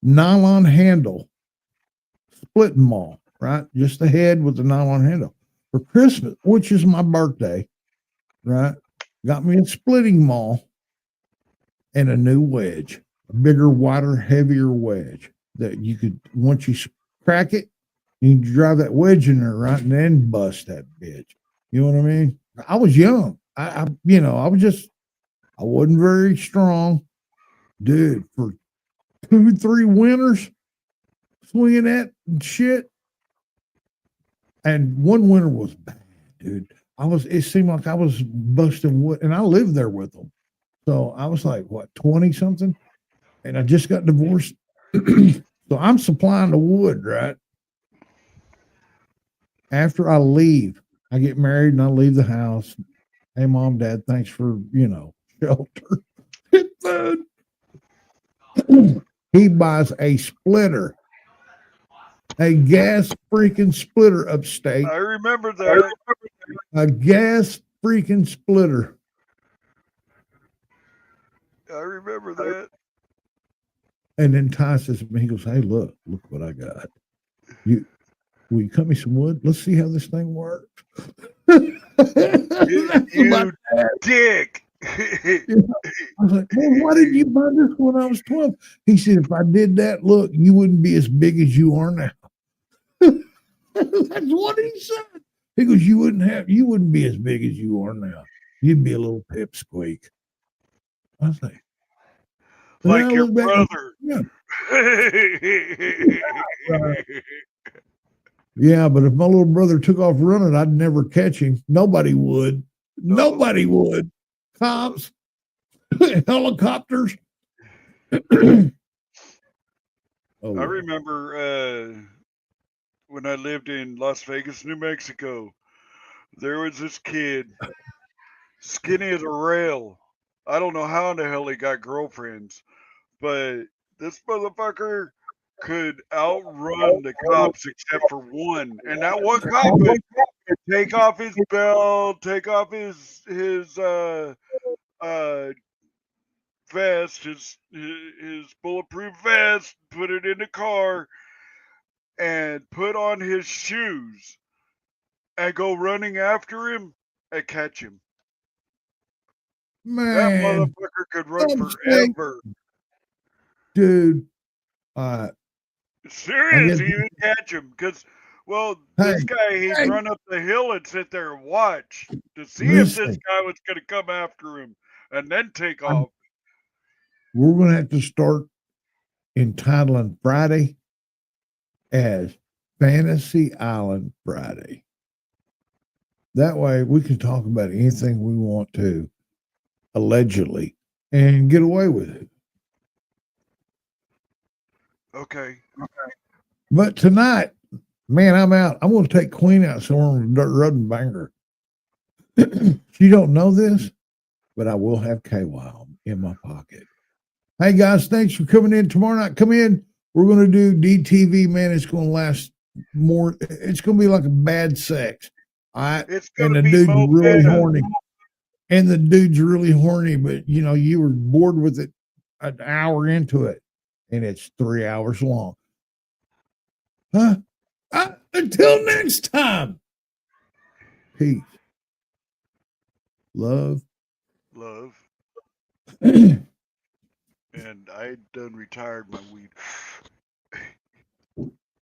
nylon handle splitting maul, right? Just the head with the nylon handle for Christmas, which is my birthday, right? Got me a splitting maul and a new wedge, a bigger, wider, heavier wedge that you could, once you crack it, you can drive that wedge in there, right? And then bust that bitch. You know what I mean? I was young. I I wasn't very strong. Dude, for 2, 3 winters swinging that and shit. And one winter was bad, dude. It seemed like I was busting wood, and I lived there with them. So I was like, what, 20 something? And I just got divorced. So I'm supplying the wood, right? After I leave, I get married and I leave the house. Hey, mom, dad, thanks for, shelter and food. He buys a splitter, a gas freaking splitter upstate, I remember that. a gas freaking splitter. I remember that. And then Ty says to me, he goes, hey, look what I got. Will you cut me some wood? Let's see how this thing works. You dick. I was like, well, why did you buy this when I was 12? He said, if I did that, look, you wouldn't be as big as you are now. That's what he said. He goes, you wouldn't be as big as you are now. You'd be a little pipsqueak. I was like, like your brother. Yeah. Yeah, but if my little brother took off running, I'd never catch him. Nobody would. Nobody would. Cops, helicopters. I remember when I lived in Las Vegas, New Mexico. There was this kid, skinny as a rail. I don't know how in the hell he got girlfriends, but this motherfucker could outrun the cops except for one. And that one cop would take off his belt, take off his vest, his bulletproof vest, put it in the car, and put on his shoes and go running after him and catch him. That Man, motherfucker could run forever. dude. Serious, he would catch him because, well, this guy, he'd run up the hill and sit there and watch to see if this guy was going to come after him and then take off. We're going to have to start entitling Friday as Fantasy Island Friday. That way we can talk about anything we want to, allegedly, and get away with it. Okay. But tonight, man, I'm out. I'm going to take Queen out somewhere on the dirt road and bang her. She don't know this, but I will have KY in my pocket. Hey, guys, thanks for coming in. Tomorrow night, come in. We're going to do DTV, man. It's going to last more. It's going to be like a bad sex. All right. And the dude's really horny. And the dude's really horny, but you were bored with it an hour into it, and it's 3 hours long. Huh? Until next time. Peace. Love. And I done retired my weed.